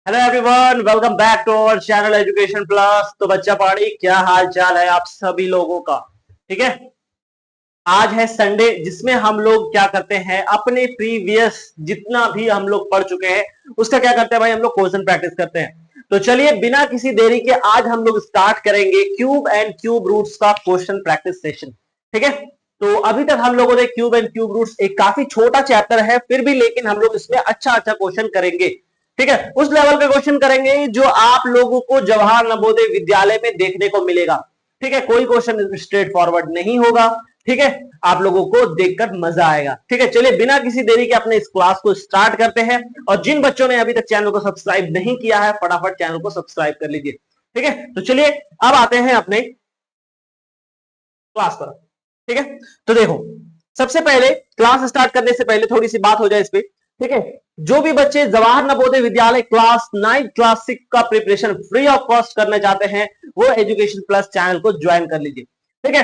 Hello everyone, welcome back to our channel education plus. तो बच्चा पहाड़ी, क्या हाल चाल है आप सभी लोगों का? ठीक है। आज है संडे, जिसमें हम लोग क्या करते हैं, अपने प्रीवियस जितना भी हम लोग पढ़ चुके हैं उसका क्या करते हैं भाई, हम लोग क्वेश्चन प्रैक्टिस करते हैं। तो चलिए बिना किसी देरी के आज हम लोग स्टार्ट करेंगे क्यूब एंड क्यूब रूट्स का क्वेश्चन प्रैक्टिस सेशन। ठीक है। तो अभी तक हम लोगों ने क्यूब एंड क्यूब रूट्स, एक काफी छोटा चैप्टर है फिर भी, लेकिन हम लोग इसमें अच्छा अच्छा क्वेश्चन करेंगे। ठीक है। उस लेवल के क्वेश्चन करेंगे जो आप लोगों को जवाहर नवोदय विद्यालय में देखने को मिलेगा। ठीक है। कोई क्वेश्चन स्ट्रेट फॉरवर्ड नहीं होगा। ठीक है। आप लोगों को देखकर मजा आएगा। ठीक है। चलिए बिना किसी देरी के अपने इस क्लास को स्टार्ट करते हैं। और जिन बच्चों ने अभी तक चैनल को सब्सक्राइब नहीं किया है, फटाफट चैनल को सब्सक्राइब कर लीजिए। ठीक है। तो चलिए अब आते हैं अपने क्लास पर। ठीक है। तो देखो, सबसे पहले क्लास स्टार्ट करने से पहले थोड़ी सी बात हो जाए इस पे। ठीक है। जो भी बच्चे जवाहर नवोदय विद्यालय क्लास 9 क्लास 6 का प्रिपरेशन फ्री ऑफ कॉस्ट करना चाहते हैं, वो एजुकेशन प्लस चैनल को ज्वाइन कर लीजिए। ठीक है।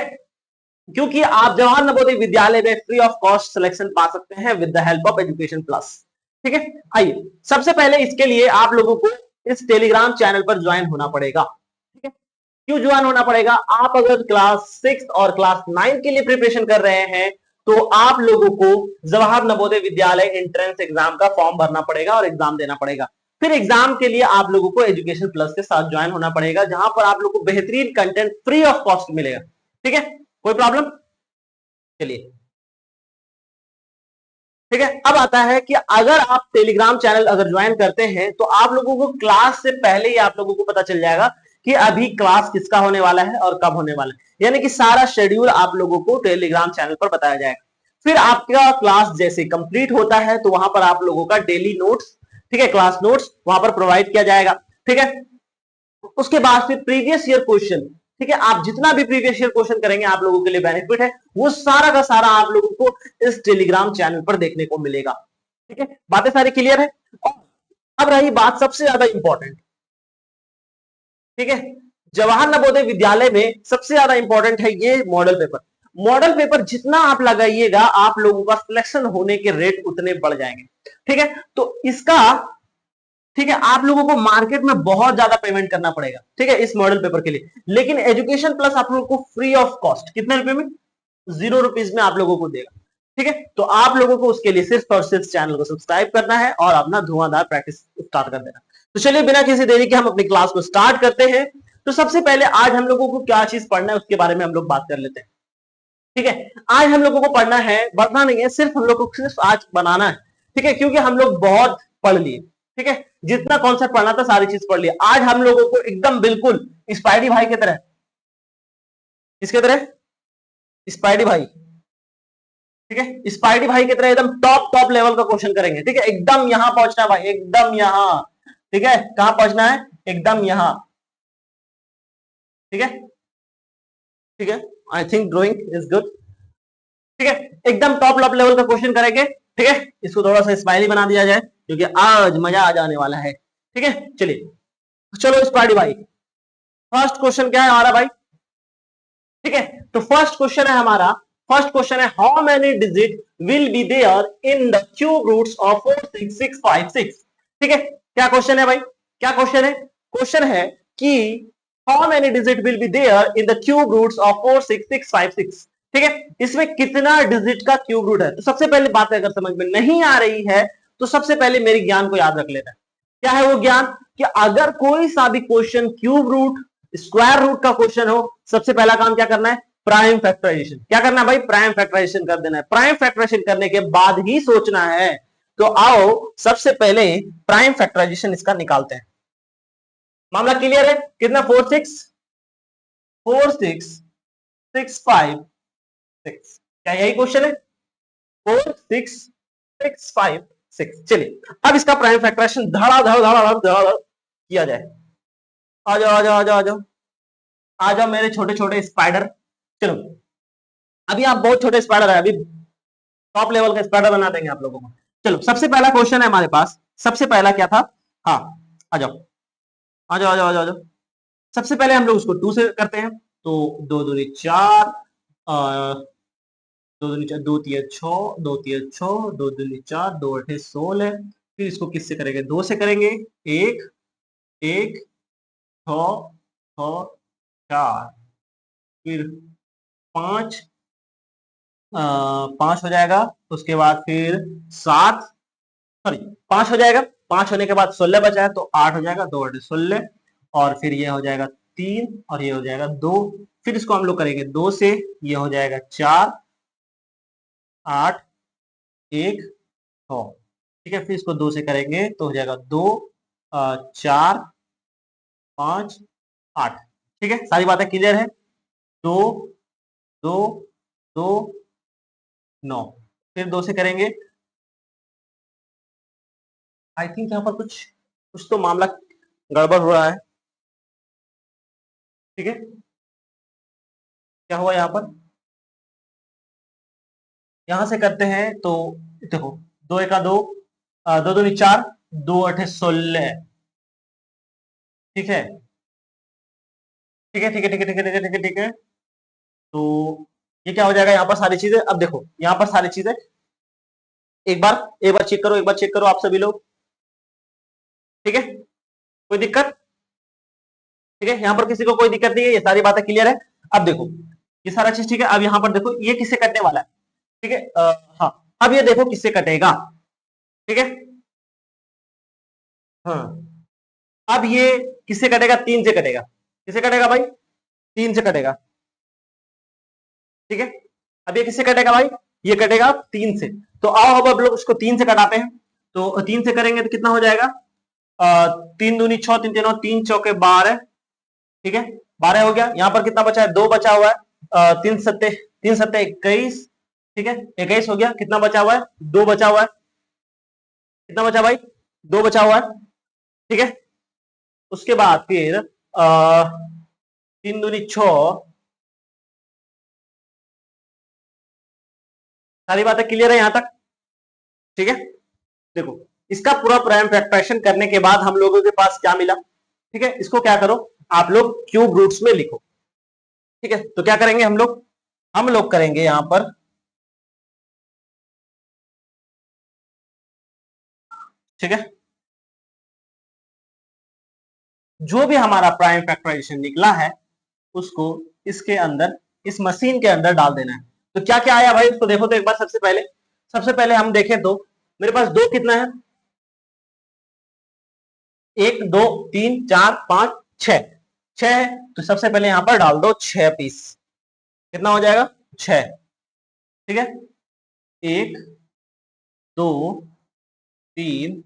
क्योंकि आप जवाहर नवोदय विद्यालय में फ्री ऑफ कॉस्ट सिलेक्शन पा सकते हैं with the help of education plus. ठीक है। आइए, सबसे पहले इसके लिए आप लोगों को इस टेलीग्राम चैनल पर ज्वाइन होना पड़ेगा। ठीक है। क्यों ज्वाइन होना पड़ेगा? आप अगर क्लास 6 और क्लास 9 के लिए प्रिपरेशन कर रहे हैं तो आप लोगों को जवाहर नवोदय विद्यालय एंट्रेंस एग्जाम का फॉर्म भरना पड़ेगा और एग्जाम देना पड़ेगा। फिर एग्जाम के लिए आप लोगों को एजुकेशन प्लस के साथ ज्वाइन होना पड़ेगा, जहां पर आप लोगों को बेहतरीन कंटेंट फ्री ऑफ कॉस्ट मिलेगा। ठीक है। कोई प्रॉब्लम? चलिए, ठीक है। अब आता है कि अगर आप टेलीग्राम चैनल अगर ज्वाइन करते हैं तो आप लोगों को क्लास से पहले ही आप लोगों को पता चल जाएगा कि अभी क्लास किसका होने वाला है और कब होने वाला है, यानी कि सारा शेड्यूल आप लोगों को टेलीग्राम चैनल पर बताया जाएगा। फिर आपका क्लास जैसे कंप्लीट होता है तो वहां पर आप लोगों का डेली नोट्स, ठीक है, क्लास नोट्स वहां पर प्रोवाइड किया जाएगा। ठीक है। उसके बाद फिर प्रीवियस ईयर क्वेश्चन, ठीक है, आप जितना भी प्रीवियस ईयर क्वेश्चन करेंगे आप लोगों के लिए बेनिफिट है, वो सारा का सारा आप लोगों को इस टेलीग्राम चैनल पर देखने को मिलेगा। ठीक है। बातें सारी क्लियर है। और अब रही बात सबसे ज्यादा इंपॉर्टेंट। ठीक है। जवाहर नवोदय विद्यालय में सबसे ज्यादा इंपॉर्टेंट है ये मॉडल पेपर। मॉडल पेपर जितना आप लगाइएगा आप लोगों का सिलेक्शन होने के रेट उतने बढ़ जाएंगे। ठीक है। तो इसका, ठीक है, आप लोगों को मार्केट में बहुत ज्यादा पेमेंट करना पड़ेगा, ठीक है, इस मॉडल पेपर के लिए। लेकिन एजुकेशन प्लस आप लोगों को फ्री ऑफ कॉस्ट, कितने रुपए में? 0 रुपीज में आप लोगों को देगा। ठीक है। तो आप लोगों को उसके लिए सिर्फ और सिर्फ चैनल को सब्सक्राइब करना है और अपना धुआंधार प्रैक्टिस स्टार्ट कर देना। तो चलिए बिना किसी देरी के हम अपनी क्लास को स्टार्ट करते हैं। तो सबसे पहले आज हम लोगों को क्या चीज पढ़ना है उसके बारे में हम लोग बात कर लेते हैं। ठीक है। आज हम लोगों को पढ़ना है, बढ़ना नहीं है, सिर्फ हम लोग को सिर्फ आज बनाना है। ठीक है। क्योंकि हम लोग बहुत पढ़ लिए। ठीक है। जितना कॉन्सेप्ट पढ़ना था सारी चीज पढ़ लिया। आज हम लोगों को एकदम बिल्कुल स्पाइडी भाई की तरह, किसके तरह? स्पाइडी भाई। ठीक है। स्पाइडी भाई की तरह एकदम टॉप टॉप लेवल का क्वेश्चन करेंगे। ठीक है। एकदम यहां पहुंचना है भाई, एकदम यहां। ठीक है। कहां पहुंचना है? एकदम यहां। ठीक है। ठीक है। I think drawing is good. ठीक है। एकदम टॉप टॉप लेवल का क्वेश्चन करेंगे। ठीक है। इसको थोड़ा सा स्माइली बना दिया जाए क्योंकि आज मजा आ जाने वाला है। ठीक है। चलिए, चलो स्पाइडी भाई, फर्स्ट क्वेश्चन क्या है हमारा भाई? ठीक है। तो फर्स्ट क्वेश्चन है हमारा, फर्स्ट क्वेश्चन है, how many digit will be there in the cube roots of 46656? ठीक है। क्या क्वेश्चन है भाई? क्या क्वेश्चन है? क्वेश्चन है कि how many digit will be there in the cube roots of 46656? ठीक है। इसमें कितना डिजिट का क्यूब रूट है? तो सबसे पहले बात अगर समझ में नहीं आ रही है तो सबसे पहले मेरे ज्ञान को याद रख लेना है। क्या है वो ज्ञान? कि अगर कोई सा भी question cube root, square root का क्वेश्चन हो, सबसे पहला काम क्या करना है? Prime factorization. क्या करना है भाई? प्राइम फैक्टराइजेशन कर देना है। प्राइम फैक्टराइजेशन करने के बाद ही सोचना है। तो आओ सबसे पहले प्राइम फैक्टराइजेशन इसका निकालते हैं। मामला क्लियर है? कितना? 46656। क्या यही क्वेश्चन है? 46656। चलिए अब इसका प्राइम फैक्टराइजेशन धड़ाधड़ धड़ाधड़ धड़ाधड़ किया जाए। आ जाओ आ जाओ आ जाओ आ जाओ आ जाओ मेरे छोटे छोटे स्पाइडर। चलो, अभी आप बहुत छोटे स्पाइडर है, अभी टॉप लेवल का स्पाइडर बना देंगे आप लोगों को। चलो, सबसे पहला क्वेश्चन है हमारे पास। सबसे पहला क्या था? हाँ, आ जाओ आ जाओ आ जाओ आ जाओ आ जाओ। सबसे पहले हम लोग उसको 2 से करते हैं। तो 2 दूनी 4, 2 दूनी 4, 2 तिया 6, 2 तिया 6, 2 दूनी 4, 2 अठे 16, फिर इसको किससे करेंगे, 2 से करेंगे, 1 1 6 6 4, फिर 5 5 हो जाएगा, उसके बाद फिर 7, सॉरी 5 हो जाएगा, 5 होने के बाद 16 बचा है तो 8 हो जाएगा, 2 × 16, और फिर ये हो जाएगा 3 और ये हो जाएगा 2, फिर इसको हम लोग करेंगे 2 से, ये हो जाएगा 4 8 1 6, ठीक है, फिर इसको 2 से करेंगे तो हो जाएगा 2 4 5 8, ठीक है, सारी बातें क्लियर है। 2 2 2 9, फिर 2 से करेंगे, आई थिंक यहाँ पर कुछ कुछ तो मामला गड़बड़ हो रहा है, ठीक है, क्या हुआ यहाँ पर, यहां से करते हैं तो देखो 2 1 2, 2 2 4, 2 8 16, ठीक है ठीक है ठीक है ठीक है ठीक है ठीक है ठीक है ठीक है, तो ये क्या हो जाएगा यहाँ पर सारी चीजें, अब देखो यहाँ पर सारी चीजें एक बार चेक करो, एक बार चेक करो आप सभी लोग, ठीक है, कोई दिक्कत, ठीक है, यहाँ पर किसी को कोई दिक्कत नहीं है, ये सारी बातें क्लियर है। अब देखो ये सारा चीज ठीक है, अब यहाँ पर देखो ये किससे कटने वाला है, ठीक है, हाँ, अब ये देखो किससे कटेगा, ठीक है, हाँ, अब ये किससे कटेगा, 3 से कटेगा, किससे कटेगा भाई, 3 से कटेगा, ठीक है, अब ये किससे कटेगा भाई, ये कटेगा 3 से, तो आओ अब लोग इसको 3 से कटाते हैं, तो 3 से करेंगे तो कितना हो जाएगा, 3 दूनी 6, 3 तीनों 3 चौके 12, ठीक है, 12 हो गया, यहाँ पर कितना बचा है, 2 बचा हुआ है, 3 सत्ते 21, ठीक है, 21 हो गया, कितना बचा हुआ है, 2 बचा हुआ है, कितना बचा भाई, 2 बचा हुआ है, ठीक है, उसके बाद फिर 3 दूनी 6, सारी बातें क्लियर है यहां तक, ठीक है, देखो इसका पूरा प्राइम फैक्टराइजेशन करने के बाद हम लोगों के पास क्या मिला, ठीक है, इसको क्या करो आप लोग क्यूब रूट्स में लिखो, ठीक है, तो क्या करेंगे हम लोग करेंगे यहां पर, ठीक है, जो भी हमारा प्राइम फैक्टराइजेशन निकला है उसको इसके अंदर, इस मशीन के अंदर डाल देना है, तो क्या क्या आया भाई उसको देखो तो एक बार, सबसे पहले हम देखें तो मेरे पास 2 कितना है, 1 2 3 4 5 6, 6 है, तो सबसे पहले यहां पर डाल दो 6 पीस, कितना हो जाएगा 6, ठीक है, 1 2 3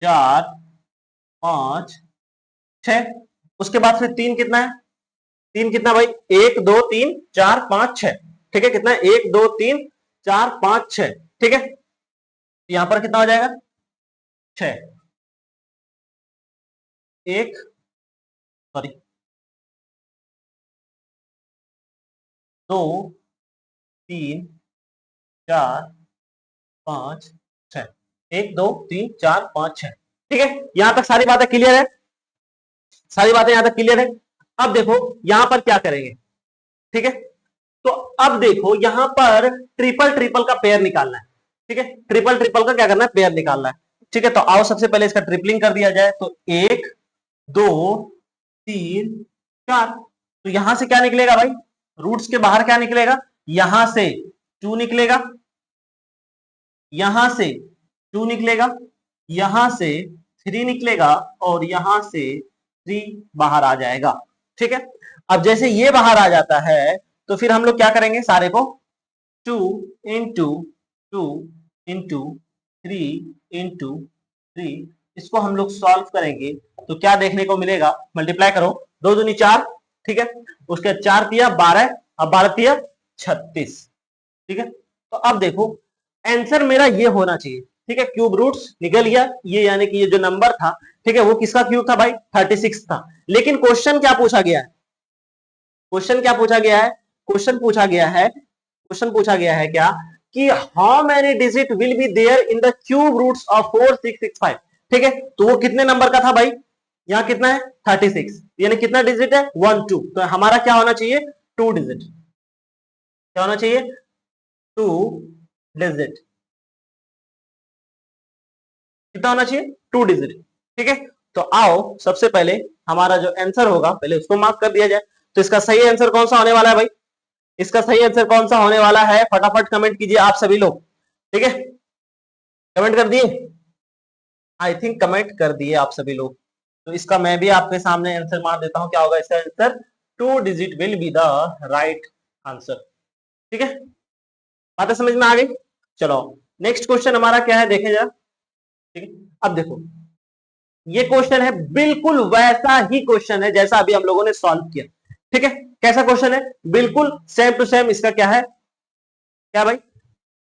4 5 6, उसके बाद फिर 3 कितना है, 3 कितना भाई, 1 2 3 4 5 6, ठीक है, कितना है 1 2 3 4 5 6, ठीक है, यहां पर कितना हो जाएगा 6, एक सॉरी 2 3 4 5 6, 1 2 3 4 5 6, ठीक है, यहां तक सारी बातें क्लियर है, सारी बातें यहां तक क्लियर है। अब देखो यहां पर क्या करेंगे, ठीक है, तो अब देखो यहां पर ट्रिपल ट्रिपल का पेयर निकालना है, ठीक है, ट्रिपल ट्रिपल का क्या करना है, पेयर निकालना है, ठीक है, तो आओ सबसे पहले इसका ट्रिपलिंग कर दिया जाए, तो 1 2 3 4, तो यहां से क्या निकलेगा भाई, रूट्स के बाहर क्या निकलेगा, यहां से 2 निकलेगा, यहां से 2 निकलेगा, यहां से 3 निकलेगा, और यहां से 3 बाहर आ जाएगा, ठीक है, अब जैसे ये बाहर आ जाता है तो फिर हम लोग क्या करेंगे, सारे को 2 इंटू 2 इंटू 3 इंटू 3, इसको हम लोग सॉल्व करेंगे तो क्या देखने को मिलेगा, मल्टीप्लाई करो, 2 दूनी 4, ठीक है, उसके 4 तिया 12, अब 12 तिया 36, ठीक है, तो अब देखो आंसर मेरा ये होना चाहिए, ठीक है, क्यूब रूट्स निकल गया, ये यानी कि ये जो नंबर था, ठीक है, वो किसका क्यूब था भाई, 36 था, लेकिन क्वेश्चन क्या पूछा गया है, क्वेश्चन क्या पूछा गया है, क्वेश्चन पूछा गया है, क्वेश्चन पूछा गया है क्या, कि how many digit will be there in the cube roots of 4665, ठीक है, तो वो कितने नंबर का था भाई, यहाँ कितना है 36, यानी कितना डिजिट है 1 2, तो हमारा क्या होना चाहिए 2 डिजिट, क्या होना चाहिए 2 डिजिट, कितना होना चाहिए, 2 डिजिट। ठीक है, तो आओ सबसे पहले हमारा जो आंसर होगा पहले उसको मार्क कर दिया जाए। तो इसका सही आंसर कौन सा होने वाला है भाई, इसका सही आंसर कौन सा होने वाला है, फटाफट कमेंट कीजिए आप सभी लोग। ठीक है, कमेंट कर दिए, आई थिंक कमेंट कर दिए आप सभी लोग। तो इसका मैं भी आपके सामने आंसर मार देता हूं, क्या होगा इसका answer, 2 digit will be the right answer. ठीक है, बातें समझ में आ गई। चलो नेक्स्ट क्वेश्चन हमारा क्या है देखें जरा। ठीक है, अब देखो ये क्वेश्चन है बिल्कुल वैसा ही क्वेश्चन है जैसा अभी हम लोगों ने सॉल्व किया। ठीक है, कैसा क्वेश्चन है, बिल्कुल सेम टू सेम। इसका क्या है, क्या भाई,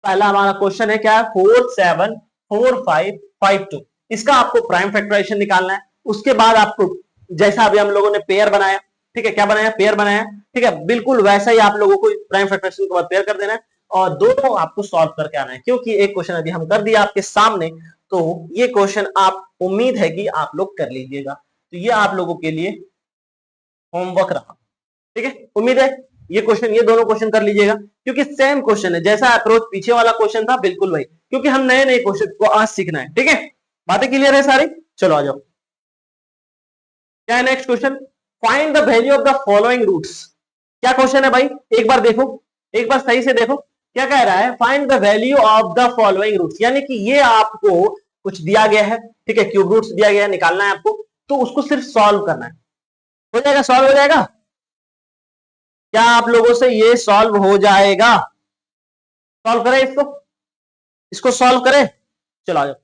पहला हमारा क्वेश्चन है क्या है, 4 7 4 5 5 2। इसका आपको प्राइम फैक्टराइजेशन निकालना है। उसके बाद आपको जैसा अभी हम लोगों ने पेयर बनाया, ठीक है, क्या बनाया, पेयर बनाया। ठीक है, बिल्कुल वैसा ही आप लोगों को प्राइम फैक्टराइजेशन के बाद पेयर कर देना है और दोनों आपको सॉल्व करके आना है। क्योंकि एक क्वेश्चन अभी हम कर दिया आपके सामने, तो ये क्वेश्चन आप उम्मीद है कि आप लोग कर लीजिएगा। तो ये आप लोगों के लिए होमवर्क रहा। ठीक है, उम्मीद है ये क्वेश्चन, ये दोनों क्वेश्चन कर लीजिएगा क्योंकि सेम क्वेश्चन है, जैसा अप्रोच पीछे वाला क्वेश्चन था बिल्कुल वही, क्योंकि हम नए नए क्वेश्चन को आज सीखना है। ठीक है, बातें क्लियर है सारी, चलो आ जाओ। क्या है next question, find the value of the following roots. क्या क्वेश्चन है भाई, एक बार देखो, एक बार सही से देखो क्या कह रहा है, find the value of the following roots. यानी कि ये आपको कुछ दिया गया है, ठीक है, क्यूब रूट्स दिया गया है, निकालना है आपको, तो उसको सिर्फ सॉल्व करना है। हो जाएगा, सॉल्व हो जाएगा, क्या आप लोगों से ये सॉल्व हो जाएगा, सॉल्व करें इसको, इसको सॉल्व करें, चलो आ जाओ।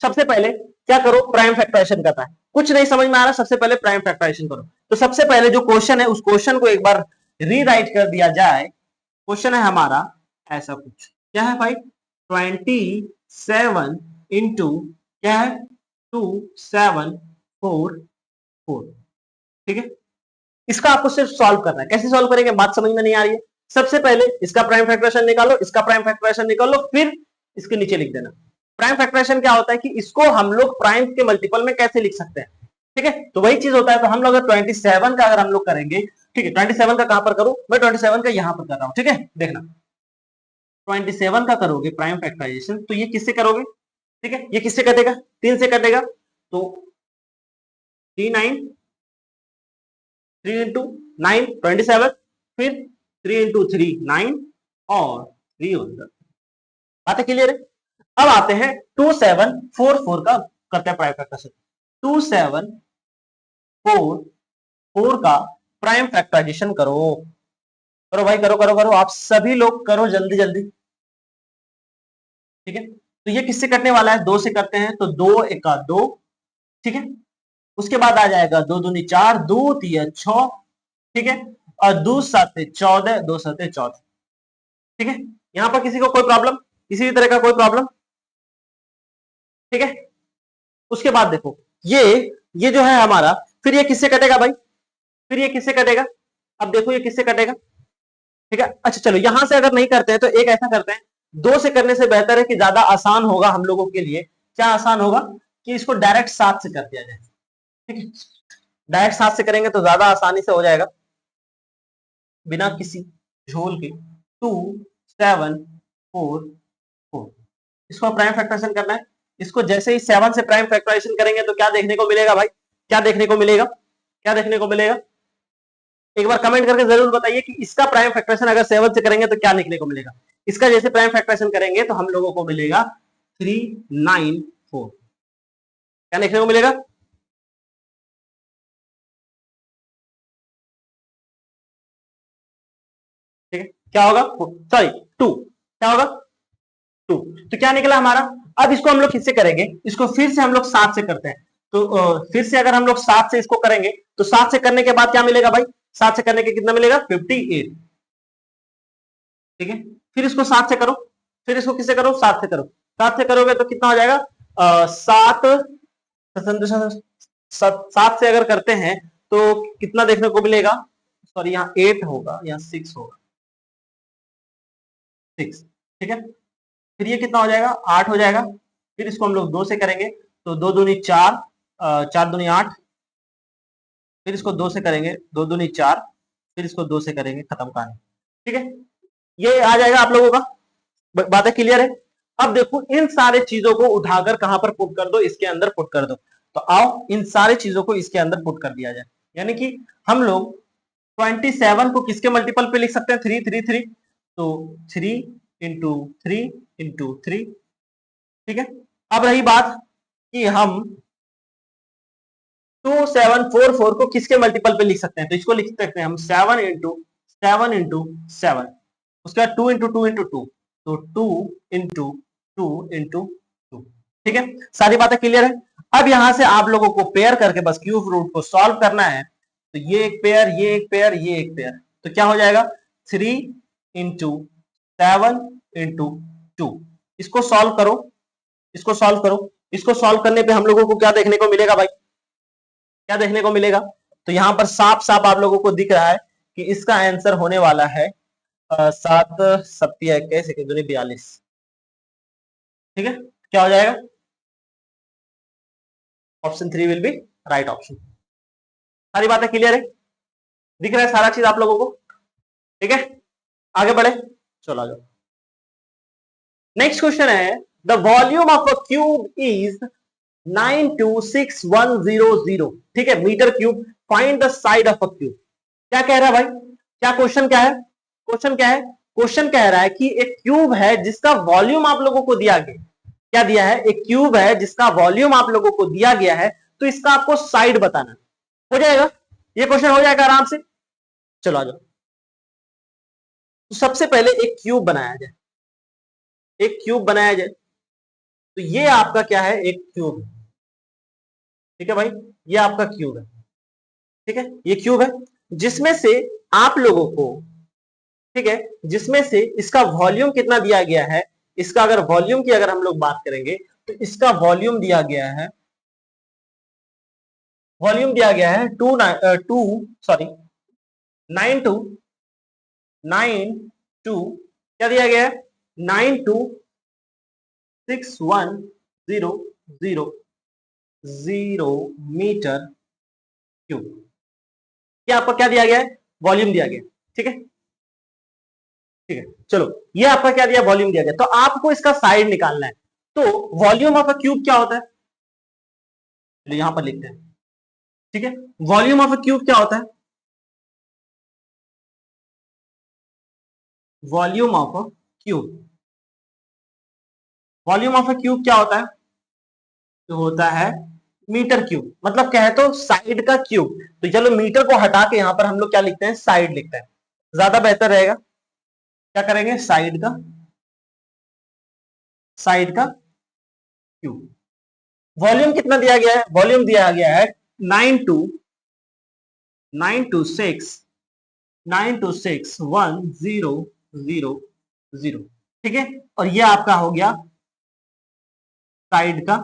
सबसे पहले क्या करो, प्राइम फैक्टराइजेशन करना है। कुछ नहीं समझ में आ रहा, सबसे पहले प्राइम फैक्टराइजेशन करो। तो सबसे पहले जो क्वेश्चन है उस क्वेश्चन को एक बार रीराइट कर दिया जाए। क्वेश्चन है हमारा ऐसा कुछ, क्या है भाई, 27 इंटू क्या है, 2744। ठीक है, इसका आपको सिर्फ सॉल्व करना है। कैसे सॉल्व करेंगे, बात समझ में नहीं आ रही है। सबसे पहले इसका प्राइम फैक्टराइजेशन निकालो, इसका प्राइम फैक्टराइजेशन निकालो, फिर इसके नीचे लिख देना। प्राइम फैक्टराइजेशन क्या होता है कि इसको हम लोग प्राइम के मल्टीपल में कैसे लिख सकते हैं। ठीक है, तो वही चीज होता है। तो हम लोग 27 का अगर हम लोग करेंगे, ठीक है, 27 का कहां पर करूं, मैं 27 का यहां पर कर रहा हूं। ठीक है, देखना 27 का करोगे प्राइम फैक्टराइजेशन तो ये किससे करोगे, ठीक है, ये किससे कटेगा, 3 से कटेगा। तो 3 इंटू 9 27, फिर 3 इंटू 3 9 और 3 होता। बातें क्लियर है। अब आते हैं 2744 का करते हैं प्राइम फैक्टराइजेशन। 2744 का प्राइम फैक्टराइजेशन करो, करो भाई, करो करो करो, आप सभी लोग करो जल्दी जल्दी। ठीक है, तो ये किससे कटने वाला है, 2 से करते हैं, तो 2 एका 2, ठीक है, उसके बाद आ जाएगा 2 दूनी 4, 2 तिया 6, ठीक है, और 2 7 14, 2 7 14। ठीक है, यहां पर किसी को कोई प्रॉब्लम, किसी भी तरह का कोई प्रॉब्लम, ठीक है। उसके बाद देखो ये जो है हमारा, फिर ये किससे कटेगा भाई, फिर ये किससे कटेगा, अब देखो ये किससे कटेगा। ठीक है, अच्छा चलो यहां से अगर नहीं करते हैं तो एक ऐसा करते हैं, 2 से करने से बेहतर है कि ज्यादा आसान होगा हम लोगों के लिए। क्या आसान होगा कि इसको डायरेक्ट 7 से कर दिया जाए। ठीक है, डायरेक्ट 7 से करेंगे तो ज्यादा आसानी से हो जाएगा, बिना किसी झोल के। 2744, इसको प्राइम फैक्टराइजेशन करना है। इसको जैसे ही 7 से प्राइम फैक्टराइजेशन करेंगे तो क्या देखने को मिलेगा भाई, क्या देखने को मिलेगा, क्या देखने को मिलेगा, एक बार कमेंट करके जरूर बताइए कि इसका प्राइम फैक्टराइजेशन अगर 7 से करेंगे तो क्या लिखने को मिलेगा। इसका जैसे प्राइम फैक्टराइजेशन करेंगे तो हम लोगों को मिलेगा 394, क्या देखने को मिलेगा, ठीक है, क्या होगा, सॉरी 2, क्या होगा 2। तो क्या निकला हमारा। अब इसको हम लोग किससे करेंगे, इसको फिर से हम लोग 7 से करते हैं। तो फिर से अगर हम लोग 7 से इसको करेंगे तो 7 से करने के बाद क्या मिलेगा भाई, 7 से करने के कितना मिलेगा 58। ठीक है, फिर इसको 7 से करो, फिर इसको किससे करो, 7 से करो, 7 से करोगे तो कितना हो जाएगा, 7 7 से अगर करते हैं तो कितना देखने को मिलेगा, सॉरी यहाँ 8 होगा, यहाँ 6 होगा, 6। ठीक है, फिर ये कितना हो जाएगा, 8 हो जाएगा। फिर इसको हम लोग 2 से करेंगे तो 2 दूनी 4, 4 दूनी 8, फिर इसको 2 से करेंगे, 2 दूनी 4, फिर इसको 2 से करेंगे, खत्म कहानी। ठीक है, ये आ जाएगा आप लोगों का, बातें क्लियर है। अब देखो इन सारे चीजों को उठाकर कहां पर पुट कर दो, इसके अंदर पुट कर दो। तो आओ इन सारे चीजों को इसके अंदर पुट कर दिया जाए। यानी कि हम लोग 27 को किसके मल्टीपल पे लिख सकते हैं, 3 3 3, तो 3 इंटू 3 इंटू 3, ठीक है। अब रही बात कि हम 2744 को किसके मल्टीपल पे लिख सकते हैं, तो इसको लिख सकते हैं हम 7 इंटू 7 इंटू 7, उसके बाद 2 इंटू 2 इंटू 2, तो 2 इंटू 2 इंटू 2, ठीक है। सारी बातें क्लियर है। अब यहां से आप लोगों को पेयर करके बस क्यूब रूट को सॉल्व करना है। तो ये एक पेयर, ये एक पेयर, ये एक पेयर, तो क्या हो जाएगा 3 इंटू 7 इंटू 2। इसको सॉल्व करो, इसको सॉल्व करो। इसको सॉल्व करने पे हम लोगों को क्या देखने को मिलेगा भाई, क्या देखने को मिलेगा, तो यहां पर साफ साफ आप लोगों को दिख रहा है कि इसका आंसर होने वाला है 7 सत्या 21 दूनी 42, ठीक है। क्या हो जाएगा, option 3 will be right option. सारी बातें क्लियर है, दिख रहा है सारा चीज आप लोगों को, ठीक है। आगे बढ़े, चलो आ जाओ। नेक्स्ट क्वेश्चन है the volume of a cube is 926100, ठीक है, meter cube. Find the side of a cube. क्या कह रहा है भाई, क्या क्वेश्चन क्या है, क्वेश्चन क्या है, क्वेश्चन कह रहा है कि एक क्यूब है जिसका वॉल्यूम आप लोगों को दिया गया, क्या दिया है, एक क्यूब है जिसका वॉल्यूम आप लोगों को दिया गया है, तो इसका आपको साइड बताना। हो जाएगा, ये क्वेश्चन हो जाएगा आराम से। चलो आ जाओ। तो सबसे पहले एक क्यूब बनाया जाए, एक क्यूब बनाया जाए। तो ये आपका क्या है, एक क्यूब, ठीक है भाई, ये आपका क्यूब है, ठीक है, ये क्यूब है जिसमें से आप लोगों को, ठीक है, जिसमें से इसका वॉल्यूम कितना दिया गया है, इसका अगर वॉल्यूम की अगर हम लोग बात करेंगे तो इसका वॉल्यूम दिया गया है, वॉल्यूम दिया गया है 92 क्या दिया गया है, 926100 मीटर क्यूब। ये आपका क्या दिया गया है, वॉल्यूम दिया गया, ठीक है, ठीक है। चलो ये आपका क्या दिया, वॉल्यूम दिया गया, तो आपको इसका साइड निकालना है। तो वॉल्यूम ऑफ अ क्यूब क्या होता है, तो यहां पर लिखते हैं, ठीक है। वॉल्यूम ऑफ अ क्यूब क्या होता है, volume of a cube, volume of a cube क्या होता है, तो होता है मीटर क्यूब, मतलब कहे तो साइड का क्यूब। तो चलो मीटर को हटा के यहां पर हम लोग क्या लिखते हैं, साइड लिखते हैं, ज्यादा बेहतर रहेगा। क्या करेंगे, साइड का, साइड का क्यूब। वॉल्यूम कितना दिया गया है, वॉल्यूम दिया गया है 926100, ठीक है। और ये आपका हो गया साइड का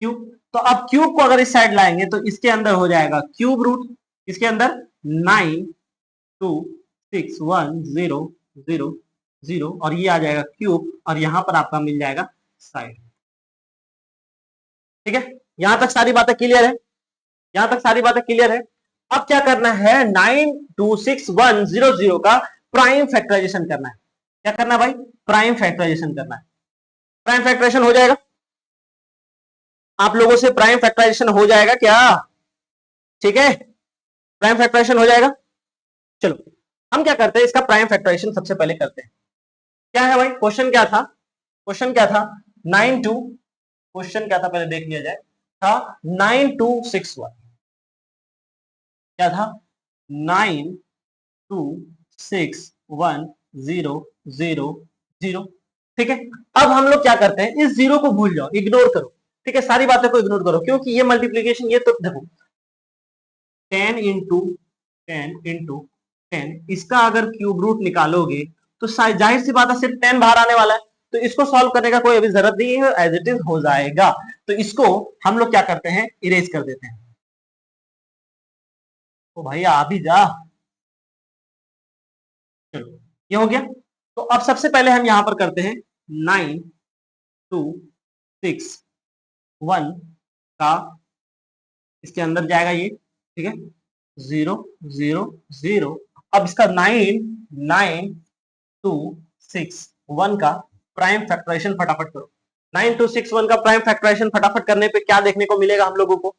क्यूब। तो अब क्यूब को अगर इस साइड लाएंगे तो इसके अंदर हो जाएगा क्यूब रूट, इसके अंदर 926100 और ये आ जाएगा क्यूब, और यहां पर आपका मिल जाएगा साइड, ठीक है। यहां तक सारी बातें क्लियर है, यहां तक सारी बातें क्लियर है। अब क्या करना है, 926100 का प्राइम फैक्टराइजेशन करना है। क्या करना है भाई, प्राइम फैक्टराइजेशन करना है। प्राइम फैक्टराइजेशन हो जाएगा, आप लोगों से प्राइम फैक्टराइजेशन हो जाएगा क्या, ठीक है, प्राइम फैक्टराइजेशन हो जाएगा। चलो हम क्या करते हैं, इसका प्राइम फैक्टराइजेशन सबसे पहले करते हैं। क्या है भाई, क्वेश्चन क्या था, क्वेश्चन क्या था, 92, क्वेश्चन क्या था पहले देख लिया जाए, था 9261, क्या था 926100, ठीक है। अब हम लोग क्या करते हैं, इस जीरो को भूल जाओ, इग्नोर करो, ठीक है, सारी बातें को इग्नोर करो, क्योंकि ये मल्टीप्लीकेशन, ये तो देखो 10 इंटू 10 इसका अगर क्यूब रूट निकालोगे तो जाहिर सी बात है सिर्फ 10 बाहर आने वाला है, तो इसको सॉल्व करने का कोई अभी जरूरत नहीं है, एज इट इज हो जाएगा। तो इसको हम लोग क्या करते हैं, इरेज कर देते हैं। तो भाई आ भी जा, चलो ये हो गया। तो अब सबसे पहले हम यहां पर करते हैं 9261 का, इसके अंदर जाएगा ये, ठीक है, 0 0 0। अब इसका 9261 का प्राइम फैक्टराइजेशन फटाफट करो। 9261 का प्राइम फैक्टराइजेशन फटाफट करने पे क्या देखने को मिलेगा हम लोगों को?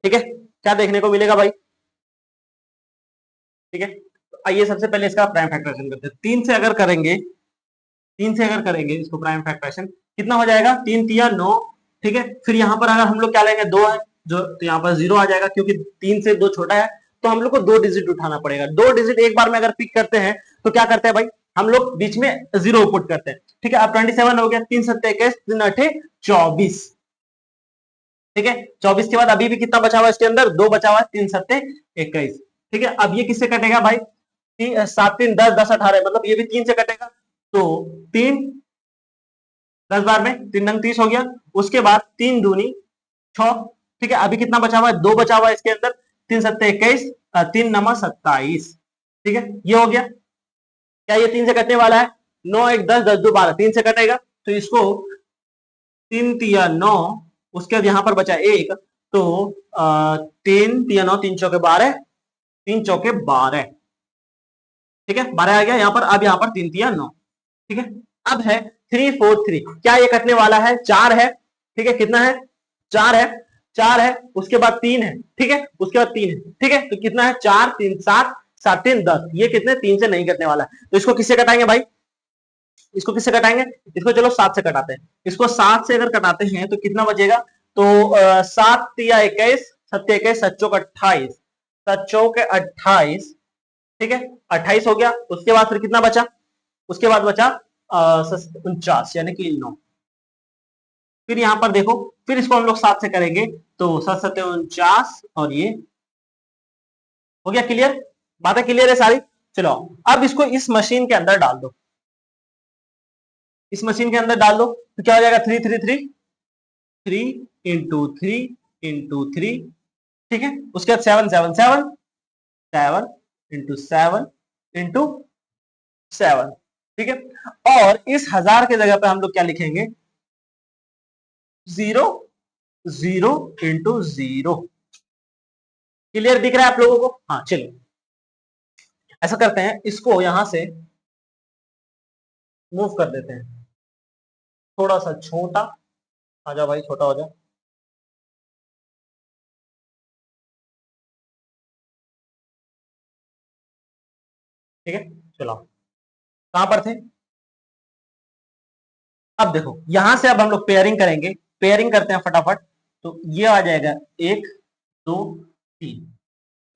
ठीक है, क्या देखने को मिलेगा भाई? ठीक है, तो आइए सबसे पहले इसका प्राइम फैक्टराइजेशन करते हैं। 3 से अगर करेंगे, 3 से अगर करेंगे इसको प्राइम फैक्टराइजेशन, कितना हो जाएगा? 3 तिया 9। ठीक है, फिर यहाँ पर अगर हम लोग क्या लेंगे, 2 है जो, तो यहाँ पर 0 आ जाएगा, क्योंकि 3 से 2 छोटा है, तो हम लोग को 2 डिजिट उठाना पड़ेगा। 2 डिजिट एक बार में अगर पिक करते हैं तो क्या करते हैं भाई, हम लोग बीच में 0 पुट करते हैं। ठीक है, अब 27 हो गया, 3 7 21, 3 8 24। ठीक है, 24 के बाद अभी भी कितना बचा हुआ है इसके अंदर? 2 बचा हुआ है, 3 7 21। ठीक है, अब ये किससे कटेगा भाई? 7 3 10 10 18, मतलब ये भी 3 से कटेगा, तो 3 10 बार में 3 नंग 30 हो गया। उसके बाद 3 दूनी 6। ठीक है, अभी कितना बचा हुआ है? 2 बचा हुआ है इसके अंदर, 3 7 21, 3 9 27। ठीक है, ये हो गया। क्या ये 3 से कटने वाला है? 9 1 10 10 2 12, 3 से कटेगा, तो इसको 3 तिया 9, उसके बाद यहां पर बचा 1, तो 3 तिया 9, 3 चौके 12, 3 चौके 12। ठीक है, 12 आ गया यहाँ पर। अब यहाँ पर 3 तिया 9। ठीक है, अब है 3 4 3, क्या ये कटने वाला है? 4 है। ठीक है, कितना है? 4 है, 4 है, उसके बाद 3 है। ठीक है, उसके बाद 3 है। ठीक है, तो कितना है? 4 3 7, 7 3 10, ये कितने? 3 से नहीं कटने वाला है, तो इसको किससे कटाएंगे भाई? इसको किससे कटाएंगे? इसको चलो 7 से कटाते हैं। इसको 7 से अगर कटाते हैं तो कितना बचेगा? तो 7 तिया 21, 7 21, 7 चौक 28, 7 चौक 28। ठीक है, 28 हो गया। उसके बाद फिर कितना बचा? उसके बाद बचा 49, यानी कि 9। फिर यहां पर देखो, फिर इसको हम लोग 7 से करेंगे, तो 7 7 49, और ये हो गया। क्लियर? बातें क्लियर है सारी? चलो अब इसको इस मशीन के अंदर डाल दो, इस मशीन के अंदर डाल दो, तो क्या हो जाएगा? 3 3 3, 3 इंटू 3 इंटू 3। ठीक है, उसके बाद 7 7 7, 7 इंटू 7 इंटू 7। ठीक है, और इस 1000 के जगह पे हम लोग क्या लिखेंगे? 0 0 इंटू 0। क्लियर दिख रहा है आप लोगों को? हाँ, चलिए ऐसा करते हैं, इसको यहां से मूव कर देते हैं, थोड़ा सा छोटा। आ जाओ भाई, छोटा हो जाओ। ठीक है, चलो कहां पर थे? अब देखो, यहां से अब हम लोग पेयरिंग करेंगे। पेयरिंग करते हैं फटाफट, तो ये आ जाएगा 1 2 3,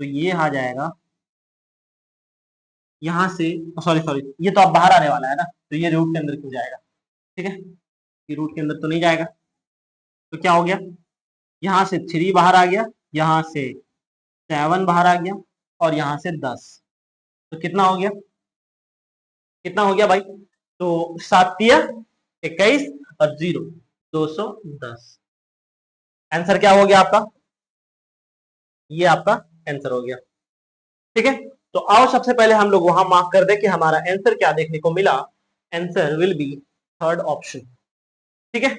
तो ये आ जाएगा यहां से, सॉरी सॉरी, ये तो अब बाहर आने वाला है ना, तो ये रूट के अंदर क्यों जाएगा? ठीक है, ये रूट के अंदर तो नहीं जाएगा, तो क्या हो गया? यहां से 3 बाहर आ गया, यहां से 7 बाहर आ गया, और यहां से 10, तो कितना हो गया? कितना हो गया भाई? तो 7 तिया 21 और 0 210। आंसर क्या हो गया आपका? ये आपका आंसर हो गया। ठीक है, तो आओ सबसे पहले हम लोग वहां मार्क कर दे कि हमारा आंसर क्या देखने को मिला। Answer will be third option. ठीक है,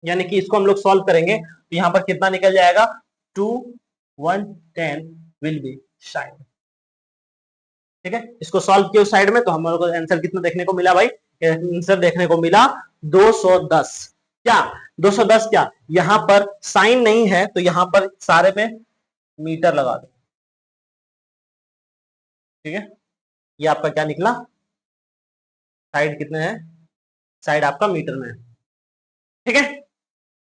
यानी कि इसको हम लोग सॉल्व करेंगे, तो यहां पर कितना निकल जाएगा? 2 1 10 विल बी साइड। ठीक है, इसको सॉल्व किया उस साइड में, तो हम लोग को आंसर कितना देखने को मिला भाई? आंसर देखने को मिला 210। क्या 210? क्या यहां पर साइन नहीं है, तो यहां पर सारे पे मीटर लगा दो। ठीक है, ये आपका क्या निकला? साइड कितने हैं? साइड आपका मीटर में है। ठीक है,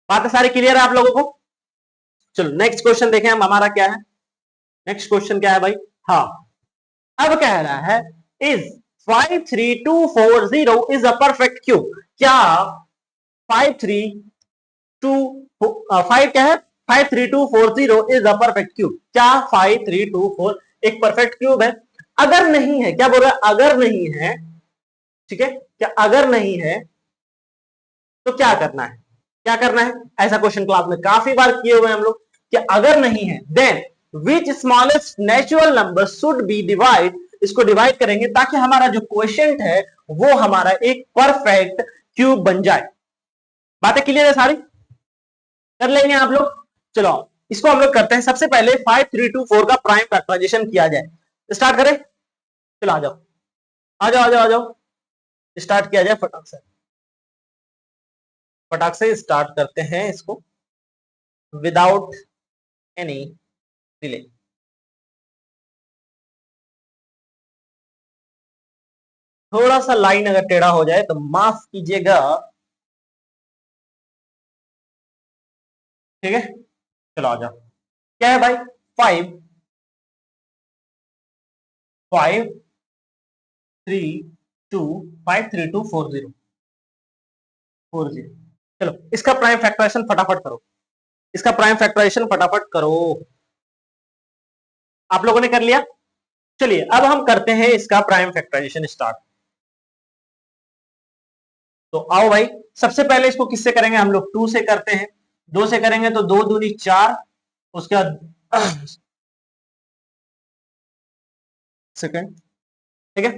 बातें सारी क्लियर है आप लोगों को? चलो नेक्स्ट क्वेश्चन देखें हम, हमारा क्या है? नेक्स्ट क्वेश्चन क्या है भाई? हाँ, अब कह रहा है is 53240 is a perfect cube. क्या 5 क्या है? 53240 इज अ परफेक्ट क्यूब। क्या 5324 एक परफेक्ट क्यूब है? अगर नहीं है, क्या बोल रहा है? अगर नहीं है। ठीक है, क्या अगर नहीं है तो क्या करना है? क्या करना है? ऐसा क्वेश्चन क्लास में काफी बार किए हुए हम लोग, कि अगर नहीं है then which smallest natural number should be divide. इसको डिवाइड करेंगे ताकि हमारा जो क्वेश्चन है वो हमारा एक परफेक्ट क्यूब बन जाए। बातें क्लियर है सारी? कर लेंगे आप लोग? चलो इसको हम लोग करते हैं। सबसे पहले 5324 का प्राइम फैक्टराइजेशन किया जाए। स्टार्ट करें? चलो आ जाओ आ जाओ आ जाओ आ जाओ, स्टार्ट किया जाए फटाक से स्टार्ट करते हैं इसको विदाउट एनी डिले। थोड़ा सा लाइन अगर टेढ़ा हो जाए तो माफ कीजिएगा, ठीक है। चलो आ जाओ, क्या है भाई, 5 5 3 2 5 3 2 4 0 चलो इसका प्राइम फैक्टराइजेशन फटाफट करो, इसका प्राइम फैक्टराइजेशन फटाफट करो। आप लोगों ने कर लिया? चलिए अब हम करते हैं इसका प्राइम फैक्टराइजेशन स्टार्ट। तो आओ भाई, सबसे पहले इसको किससे करेंगे, हम लोग 2 से करते हैं। 2 से करेंगे तो 2 दूनी 4, उसके बाद सेकंड, ठीक है,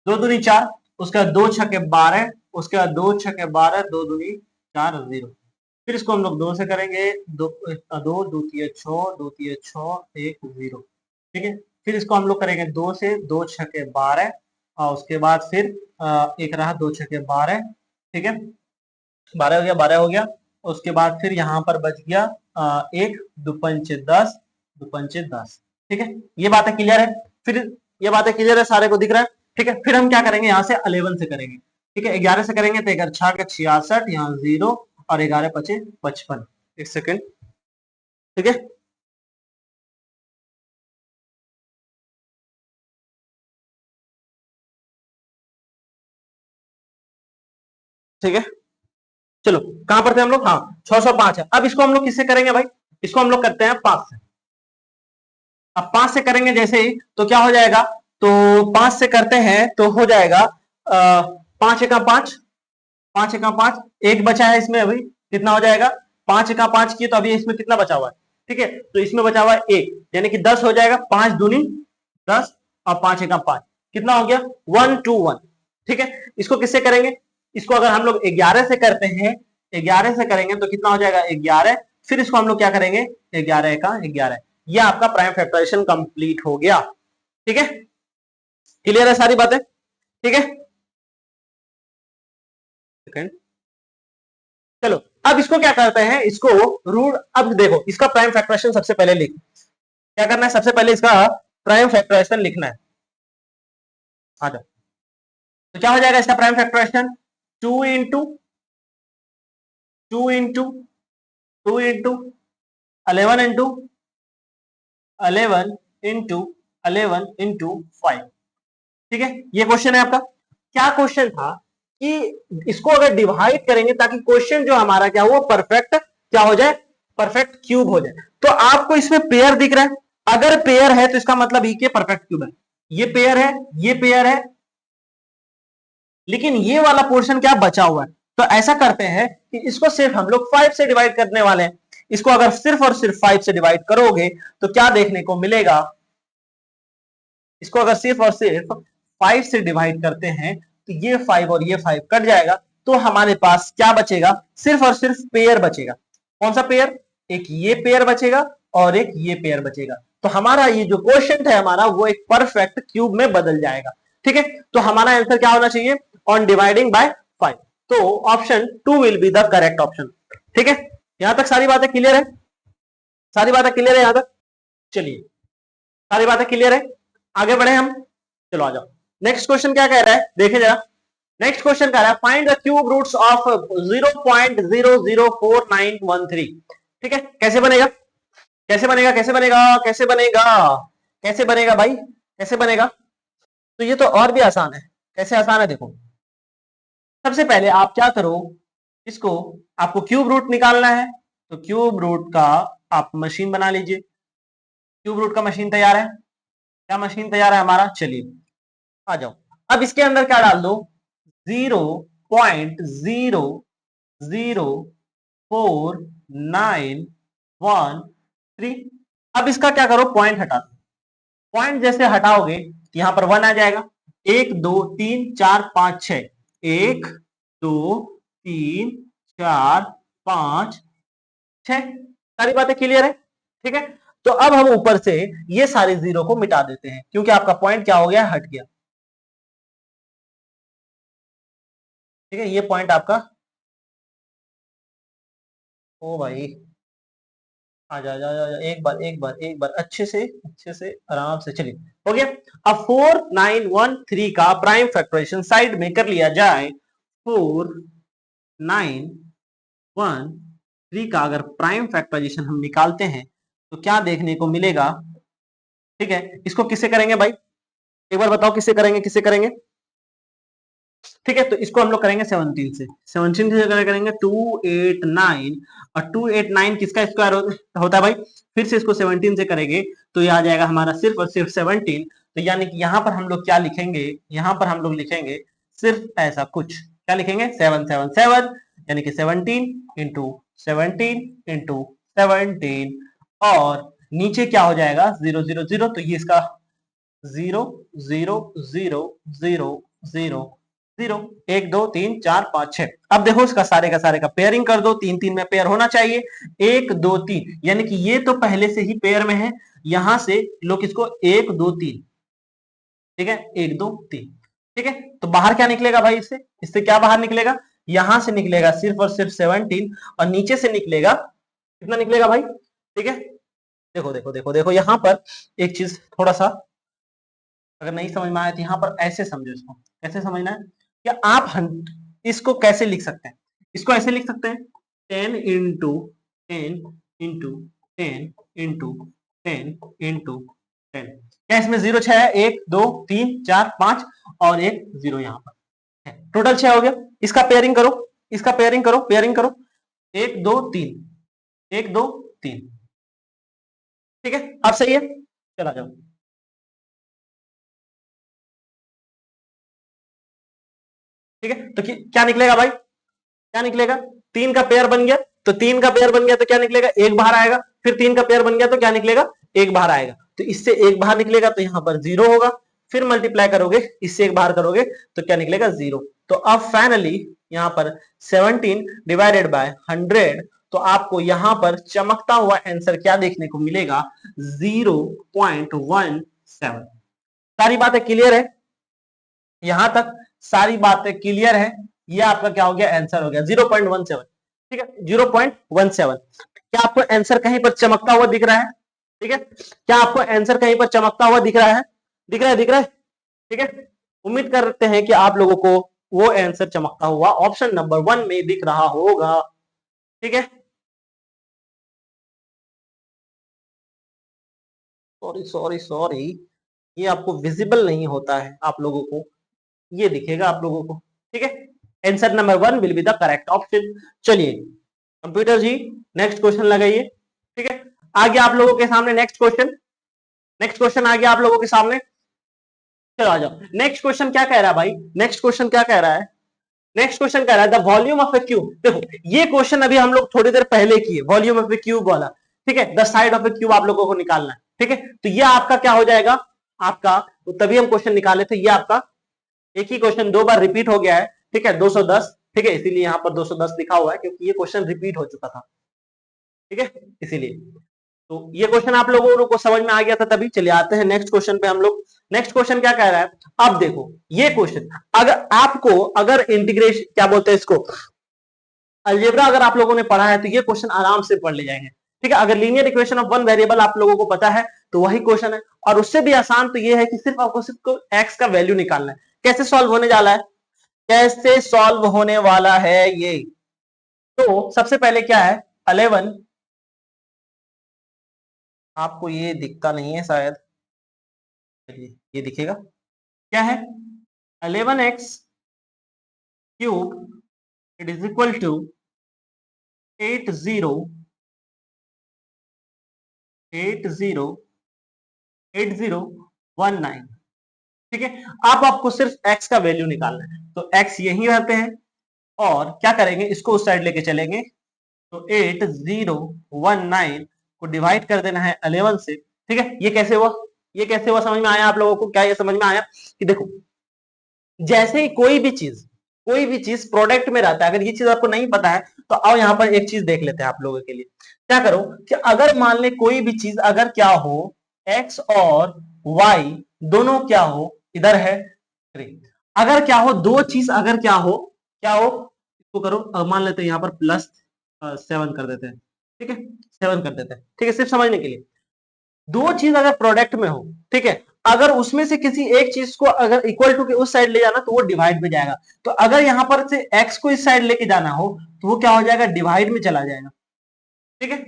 2 दूनी 4, उसके बाद 2 छके 12, उसके बाद 2 छके 12, 2 दूनी 4 0। फिर इसको हम लोग 2 से करेंगे, 2 2 2 3 6, 2 3 6 1 0, ठीक है। फिर इसको हम लोग करेंगे 2 से, 2 छके 12, और उसके बाद फिर एक रहा 2 छके 12, ठीक है, 12 हो गया, 12 हो गया। उसके बाद फिर यहाँ पर बच गया एक, दुपंचे 10, दुपंचे 10, ठीक है। ये बातें क्लियर है? फिर ये बातें क्लियर है, सारे को दिख रहा है, ठीक है। फिर हम क्या करेंगे, यहाँ से 11 से करेंगे, ठीक है। 11 से करेंगे तो 11 6 के 66, यहाँ 0 और 11 पचे 55। एक सेकेंड, ठीक है। ठीक है, चलो कहां पर थे हम लोग, हाँ 605 है। अब इसको हम लोग किससे करेंगे भाई, इसको हम लोग करते हैं 5 से। अब 5 से करेंगे जैसे ही तो क्या हो जाएगा, तो 5 से करते हैं तो हो जाएगा 5 एका 5, 5 एका 5, एक बचा है इसमें अभी, कितना हो जाएगा, 5 एका 5 किए तो अभी इसमें कितना बचा हुआ है, ठीक है। तो इसमें बचा हुआ है एक, यानी कि 10 हो जाएगा, 5 दूनी 10 और 5 एका 5 कितना हो गया, 1 2 1, ठीक है। इसको किससे करेंगे, इसको अगर हम लोग 11 से करते हैं, 11 से करेंगे तो कितना हो जाएगा 11, फिर इसको हम लोग क्या करेंगे 11 का 11, यह आपका प्राइम फैक्टराइजेशन कंप्लीट हो गया, ठीक है। क्लियर है सारी बातें, ठीक है। सेकंड, चलो अब इसको क्या करते हैं, इसको रूट, अब देखो इसका प्राइम फैक्टराइजेशन सबसे पहले लिख, क्या करना है, सबसे पहले इसका प्राइम फैक्टराइजेशन लिखना है। आ जाओ, तो क्या हो जाएगा इसका prime factorization, 2 into 2 into 2 into 11 into 11 into 11 into 5, ठीक है। ये क्वेश्चन है आपका। क्या क्वेश्चन था कि इसको अगर डिवाइड करेंगे ताकि क्वेश्चन जो हमारा क्या वो परफेक्ट क्या हो जाए, परफेक्ट क्यूब हो जाए। तो आपको इसमें पेयर दिख रहा है, अगर पेयर है तो इसका मतलब ये कि परफेक्ट क्यूब है। ये पेयर है, ये पेयर है, लेकिन ये वाला पोर्शन क्या बचा हुआ है। तो ऐसा करते हैं कि इसको सिर्फ हम लोग 5 से डिवाइड करने वाले हैं। इसको अगर सिर्फ और सिर्फ 5 से डिवाइड करोगे तो क्या देखने को मिलेगा, इसको अगर सिर्फ और सिर्फ 5 से डिवाइड करते हैं तो ये 5 और ये 5 कट जाएगा, तो हमारे पास क्या बचेगा, सिर्फ और सिर्फ पेयर बचेगा। कौन सा पेयर, एक ये पेयर बचेगा और एक ये पेयर बचेगा। तो हमारा ये जो क्वेश्चन है हमारा वो एक परफेक्ट क्यूब में बदल जाएगा, ठीक है। तो हमारा आंसर क्या होना चाहिए, ऑन डिवाइडिंग बाय 5। तो option 2 will be the correct option, ठीक है। यहां तक सारी बातें क्लियर है, सारी बातें क्लियर है यहां तक, चलिए सारी बातें क्लियर है, आगे बढ़े हम। चलो आ जाओ, नेक्स्ट क्वेश्चन क्या कह रहा है, देखे जरा। नेक्स्ट क्वेश्चन कह रहा है find the cube roots of 0.004913, ठीक है। कैसे बनेगा, कैसे बनेगा, कैसे बनेगा, कैसे बनेगा, कैसे बनेगा भाई, कैसे बनेगा। तो ये तो और भी आसान है, कैसे आसान है देखो। सबसे पहले आप क्या करो, इसको आपको क्यूब रूट निकालना है, तो क्यूब रूट का आप मशीन बना लीजिए। क्यूब रूट का मशीन तैयार है, क्या मशीन तैयार है हमारा, चलिए आ जाओ। अब इसके अंदर क्या डाल दो, 0.0049113। अब इसका क्या करो, पॉइंट हटा दो। पॉइंट जैसे हटाओगे तो यहां पर 1 आ जाएगा, 1 2 3 4 5 6, 1 2 3 4 5 6, सारी बातें क्लियर है, ठीक है। तो अब हम ऊपर से ये सारे जीरो को मिटा देते हैं क्योंकि आपका पॉइंट क्या हो गया, हट गया। ठीक है, ये पॉइंट आपका, ओ भाई आ जा जा जा जा, एक बार अच्छे से आराम से, चलिए हो गया। अब 4913 का प्राइम फैक्टराइजेशन साइड में कर लिया जाए। 4913 का अगर प्राइम फैक्टराइजेशन हम निकालते हैं तो क्या देखने को मिलेगा? ठीक है, इसको किससे करेंगे भाई, एक बार बताओ किससे करेंगे, किससे करेंगे? ठीक है, तो इसको हम लोग करेंगे 17 से। 17 से करेंगे 289, और 289 किसका स्क्वायर होता है भाई? फिर से इसको 17 से करेंगे तो ये आ जाएगा हमारा सिर्फ और सिर्फ 17। तो यानी कि यहां पर हम लोग क्या लिखेंगे, यहां पर हम लोग लिखेंगे सिर्फ ऐसा कुछ, क्या लिखेंगे? 777, यानी कि 17 इंटू 17 इंटू 17, और नीचे क्या हो जाएगा? 000, तो ये इसका 0 0 0 0 0 1 2 3 4 5 6। अब देखो इसका सारे का सारे का पेयरिंग कर दो, 3 3 में पेयर होना चाहिए, 1 2 3, यानी कि ये तो पहले से ही पेयर में है। यहां से लोग इसको 1 2 3, ठीक है, 1 2 3, ठीक है। तो बाहर क्या निकलेगा भाई? इससे इससे क्या बाहर निकलेगा? यहां से निकलेगा सिर्फ और सिर्फ 17, और नीचे से निकलेगा कितना निकलेगा भाई? ठीक है, देखो देखो देखो देखो, यहां पर एक चीज थोड़ा सा अगर नहीं समझ में आया तो यहां पर ऐसे समझो, इसको कैसे समझना है कि आप इसको कैसे लिख सकते हैं? इसको ऐसे लिख सकते हैं 10 इंटू 10 इंटू 10 इंटू 10 इंटू 10। क्या इसमें 0 6 है? 1 2 3 4 5 और एक 0 यहां पर है, टोटल 6 हो गया। इसका पेयरिंग करो, इसका पेयरिंग करो, पेयरिंग करो, 1 2 3, 1 2 3, ठीक है। अब सही है, चला जाओ। ठीक है, तो क्या निकलेगा भाई? क्या निकलेगा? 3 का पेयर बन गया, तो 3 का पेयर बन गया तो क्या निकलेगा? 1 बाहर आएगा। फिर 3 का पेयर बन गया तो क्या निकलेगा? 1 बाहर आएगा। तो इससे 1 बाहर निकलेगा तो यहां पर 0 होगा। फिर मल्टीप्लाई करोगे, इससे 1 बाहर करोगे तो क्या निकलेगा? 0। तो अब फाइनली यहां पर 17 डिवाइडेड बाय 100, तो आपको यहां पर चमकता हुआ आंसर क्या देखने को मिलेगा? 0.17। सारी बातें क्लियर है? यहां तक सारी बातें क्लियर है? ये आपका क्या हो गया? आंसर हो गया 0.17। ठीक है, 0.17। क्या आपको आंसर कहीं पर चमकता हुआ दिख रहा है? ठीक है, क्या आपको आंसर कहीं पर चमकता हुआ दिख रहा है? दिख रहा है, दिख रहा है, ठीक है। उम्मीद करते हैं कि आप लोगों को वो आंसर चमकता हुआ ऑप्शन नंबर 1 में दिख रहा होगा। ठीक है, सॉरी सॉरी सॉरी, ये आपको विजिबल नहीं होता है, आप लोगों को ये दिखेगा आप लोगों को। ठीक है, answer number 1 will be the correct option. चलिए कंप्यूटर जी, नेक्स्ट क्वेश्चन लगाइए। ठीक है, आ गया आप लोगों के सामने नेक्स्ट क्वेश्चन। नेक्स्ट क्वेश्चन आ गया आप लोगों के सामने, चलो आ जाओ। नेक्स्ट क्वेश्चन क्या कह रहा है भाई? नेक्स्ट क्वेश्चन क्या कह रहा है? नेक्स्ट क्वेश्चन कह रहा है the volume of A cube. देखो ये क्वेश्चन अभी हम लोग थोड़ी देर पहले किए, वॉल्यूम ऑफ ए क्यूब वाला। ठीक है, the side of A cube आप लोगों को निकालना है। ठीक है, तो ये आपका क्या हो जाएगा? आपका तो तभी हम क्वेश्चन निकाले थे, ये आपका एक ही क्वेश्चन 2 बार रिपीट हो गया है। ठीक है, 210। ठीक है, इसीलिए यहां पर 210 लिखा हुआ है, क्योंकि ये क्वेश्चन रिपीट हो चुका था। ठीक है, इसीलिए तो ये क्वेश्चन आप लोगों को समझ में आ गया था तभी। चलिए आते हैं नेक्स्ट क्वेश्चन पे हम लोग। नेक्स्ट क्वेश्चन क्या कह रहा है? अब देखो ये क्वेश्चन, अगर आपको अगर इंटीग्रेशन क्या बोलते हैं इसको, अलजेब्रा अगर आप लोगों ने पढ़ा है तो ये क्वेश्चन आराम से पढ़ ले जाएंगे। ठीक है, अगर linear equation of one variable आप लोगों को पता है तो वही क्वेश्चन है। और उससे भी आसान तो ये है कि सिर्फ आपको सिर्फ एक्स का वैल्यू निकालना है। कैसे सॉल्व होने जा रहा है? कैसे सॉल्व होने वाला है ये? तो सबसे पहले क्या है? 11, आपको ये दिखता नहीं है शायद, ये दिखेगा क्या है? 11x cube it is equal to 8019। ठीक है, अब आपको सिर्फ x का वैल्यू निकालना है, तो x यहीं रहते हैं और क्या करेंगे, इसको उस साइड लेके चलेंगे। तो 8019 को डिवाइड कर देना है 11 से। ठीक है, ये कैसे हुआ? ये कैसे हुआ समझ में आया आप लोगों को? क्या ये समझ में आया कि देखो जैसे ही कोई भी चीज प्रोडक्ट में रहता है, अगर ये चीज आपको नहीं पता है तो आओ यहाँ पर एक चीज देख लेते हैं आप लोगों के लिए। क्या करो कि अगर मान ले कोई भी चीज अगर क्या हो, x और y दोनों क्या हो, इधर है 3। अगर क्या हो, दो चीज अगर क्या हो, क्या हो, इसको करो, मान लेते हैं यहाँ पर +7 कर देते हैं, ठीक है, 7 कर देते हैं, ठीक है, सिर्फ समझने के लिए। दो चीज अगर प्रोडक्ट में हो, ठीक है, अगर उसमें से किसी एक चीज को अगर इक्वल टू के उस साइड ले जाना तो वो डिवाइड में जाएगा। तो अगर यहां पर से x को इस साइड लेके जाना हो तो वो क्या हो जाएगा, डिवाइड में चला जाएगा, ठीक है,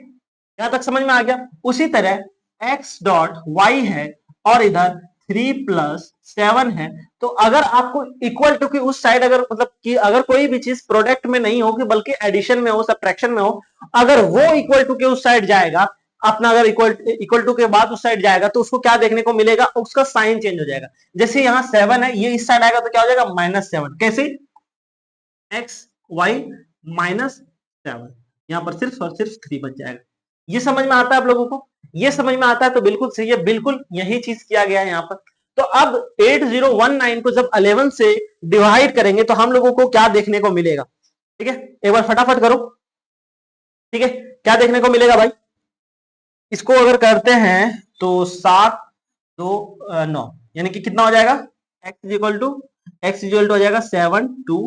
यहां तक समझ में आ गया। उसी तरह x डॉट y है और इधर 3+7 है, तो अगर आपको इक्वल टू की उस साइड अगर मतलब कि अगर कोई भी चीज प्रोडक्ट में नहीं हो कि बल्कि एडिशन में हो, सब्ट्रैक्शन में हो, अगर वो इक्वल टू के उस साइड जाएगा अपना, अगर इक्वल टू के बाद उस साइड जाएगा तो उसको क्या देखने को मिलेगा, उसका साइन चेंज हो जाएगा। जैसे यहाँ 7 है, ये इस साइड आएगा तो क्या हो जाएगा, -7। कैसे, x y -7, यहां पर सिर्फ और सिर्फ 3 बच जाएगा। ये समझ में आता है आप लोगों को, ये समझ में आता है तो बिल्कुल सही है, बिल्कुल यही चीज किया गया है यहाँ पर। तो अब 8019 को जब 11 से डिवाइड करेंगे तो हम लोगों को क्या देखने को मिलेगा, ठीक है, एक बार फटाफट करो, ठीक है, क्या देखने को मिलेगा भाई, इसको अगर करते हैं तो 7 2 9, यानी कि कितना हो जाएगा, x इक्वल टू हो जाएगा 7 2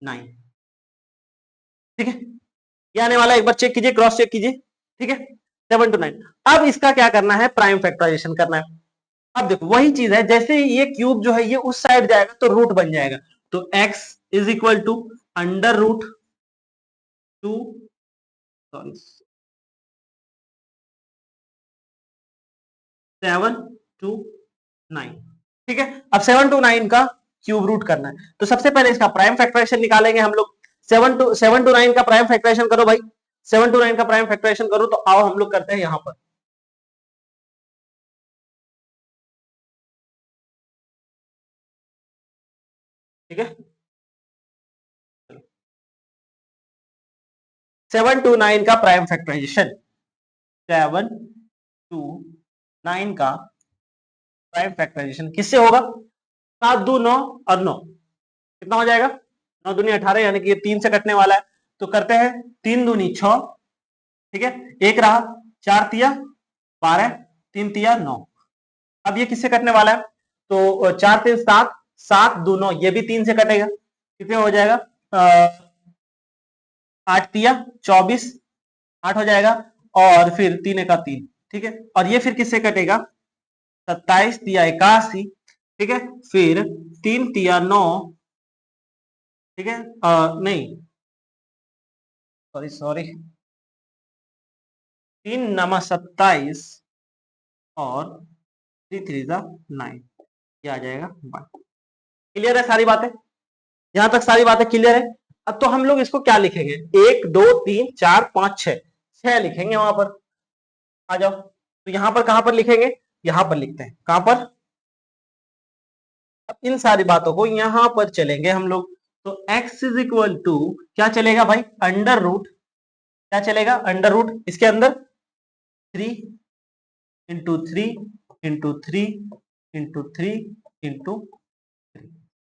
9, ठीक है, ये आने वाला, एक बार चेक कीजिए, क्रॉस चेक कीजिए, ठीक है, 7 2 9। अब इसका क्या करना है, प्राइम फैक्टराइजेशन करना है। अब देखो वही चीज है, जैसे ये क्यूब जो है ये उस साइड जाएगा तो रूट बन जाएगा, तो x is equal to √2, sorry 7 2 9, ठीक है। अब 7 2 9 का क्यूब रूट करना है, तो सबसे पहले इसका प्राइम फैक्टराइजेशन निकालेंगे हम लोग। 7 2 9 का प्राइम फैक्टराइजेशन करो भाई, 7 2 9 का प्राइम फैक्टराइजेशन करो, तो आओ हम लोग करते हैं यहां पर, ठीक है। 7 2 9 का प्राइम फैक्टराइजेशन, 7 2 9 का प्राइम फैक्टराइजेशन किससे होगा, 7 2 9 और 9, कितना हो जाएगा, 9 दूनी 18, यानी कि ये 3 से कटने वाला है, तो करते हैं 3 दूनी 6, ठीक है, एक रहा, 4 तिया 12, 3 तिया 9। अब ये किससे कटने वाला है, तो 4 3 7, 7 2 9, ये भी 3 से कटेगा, कितने हो जाएगा, 8 तिया 24, 8 हो जाएगा, और फिर 3 1 3, ठीक है, और ये फिर किससे कटेगा, 27 तिया 81, ठीक है, फिर 3 तिया 9, ठीक है, नहीं सॉरी सॉरी, 3 9 27 और 3 3 9, ये आ जाएगा 1। क्लियर है सारी बातें, यहां तक सारी बातें क्लियर है। अब तो हम लोग इसको क्या लिखेंगे, 1 2 3 4 5 6, 6 लिखेंगे वहां पर, आ जाओ, तो यहां पर कहां पर लिखेंगे, यहां पर लिखते हैं, कहां पर, अब इन सारी बातों को यहां पर चलेंगे हम लोग, तो x इज इक्वल टू क्या चलेगा भाई, अंडर रूट, क्या चलेगा, अंडर रूट, इसके अंदर 3 × 3 × 3 × 3,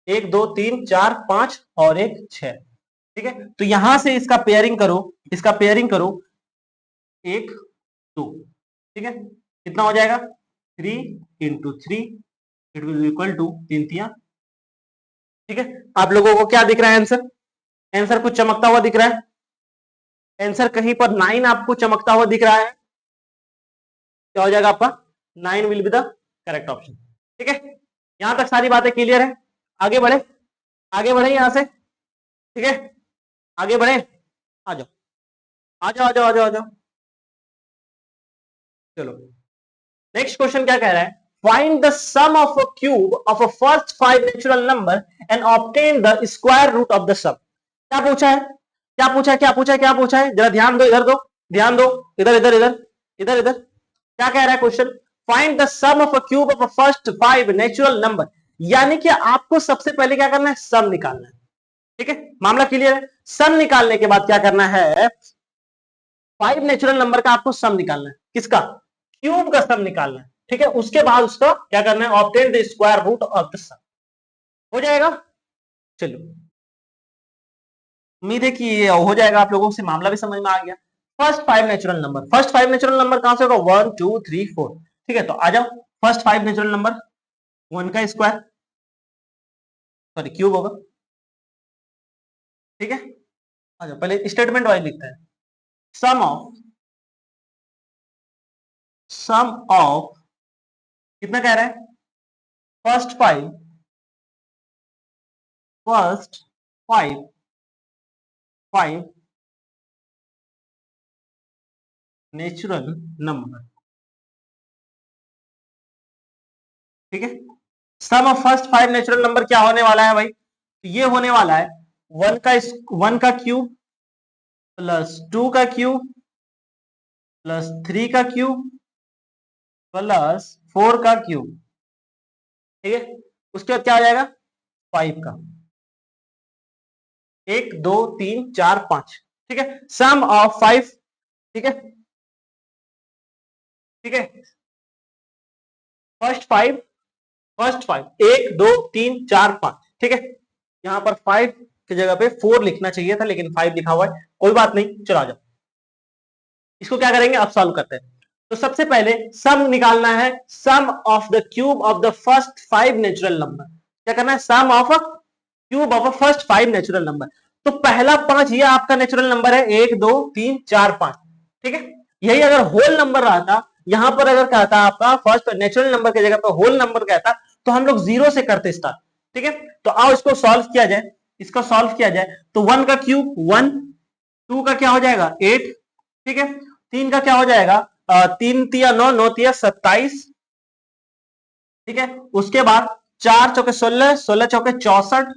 1 2 3 4 5 और एक 6, ठीक है, तो यहां से इसका पेयरिंग करो, इसका पेयरिंग करो, 1 2, ठीक है, कितना हो जाएगा, 3 × 3, इट विल इक्वल टू 3 तिया, ठीक है। आप लोगों को क्या दिख रहा है आंसर, आंसर कुछ चमकता हुआ दिख रहा है, आंसर कहीं पर 9 आपको चमकता हुआ दिख रहा है, क्या हो जाएगा आपका, 9 will be the correct option, ठीक है। यहां तक सारी बातें क्लियर है, आगे बढ़े, आगे बढ़े यहां से, ठीक है, आगे बढ़े, आ जाओ आ जाओ आ जाओ आ जाओ आ जाओ, चलो नेक्स्ट क्वेश्चन क्या कह रहा है, find the sum of a cube of a first 5 natural number and obtain the square root of the sum. क्या पूछा है, क्या पूछा है, क्या पूछा है, क्या पूछा है, जरा ध्यान दो, इधर दो, ध्यान दो, इधर इधर इधर इधर इधर, क्या कह रहा है question, find the sum of a cube of a first 5 natural number, यानी कि आपको सबसे पहले क्या करना है, सम निकालना है, ठीक है, मामला क्लियर है। सम निकालने के बाद क्या करना है, 5 नेचुरल नंबर का आपको सम निकालना है, किसका, क्यूब का सम निकालना है, ठीक है, उसके बाद उसका क्या करना है, obtain the square root of the sum, हो जाएगा। चलो उम्मीद है कि ये हो जाएगा, आप लोगों से मामला भी समझ में आ गया। फर्स्ट फाइव नेचुरल नंबर कहां से होगा, 1 2 3 4, ठीक है, तो आ जाओ, फर्स्ट 5 नेचुरल नंबर, 1 का स्क्वायर, सॉरी क्यूब होगा, ठीक है, अच्छा पहले स्टेटमेंट वाइज लिखते हैं। सम ऑफ कितना कह रहा है, फर्स्ट फाइव नेचुरल नंबर, ठीक है। Sum of first 5 natural number क्या होने वाला है भाई, तो ये होने वाला है 1 का क्यूब प्लस 2 का क्यूब प्लस 3 का क्यूब प्लस 4 का क्यूब, ठीक है। उसके बाद क्या आ जाएगा 5 का, 1 2 3 4 5, ठीक है। सम ऑफ 5, ठीक है, ठीक है। फर्स्ट फाइव 1 2 3 4 5, ठीक है। यहां पर 5 की जगह पे 4 लिखना चाहिए था, लेकिन 5 लिखा हुआ है, कोई बात नहीं, चलो आ जाओ। इसको क्या करेंगे, अब सॉल्व करते हैं। तो सबसे पहले सम निकालना है, sum of the cube of the first 5 natural number. क्या करना है, sum of a cube of a first 5 natural number. तो पहला 5 ये आपका नेचुरल नंबर है, 1 2 3 4 5, ठीक है। यही अगर होल नंबर रहता, यहां पर अगर कहता आपका फर्स्ट नेचुरल नंबर की जगह पर होल नंबर कहता, तो हम लोग 0 से करते स्टार्ट, ठीक है। तो आओ इसको सॉल्व किया जाए, इसको सॉल्व किया जाए। तो 1 का क्यूब 1, 2 का क्या हो जाएगा 8, ठीक है। 3 का क्या हो जाएगा 3 तिया 9, 9 तिया 27, ठीक है। उसके बाद 4 चौके 16, 16 चौके 64,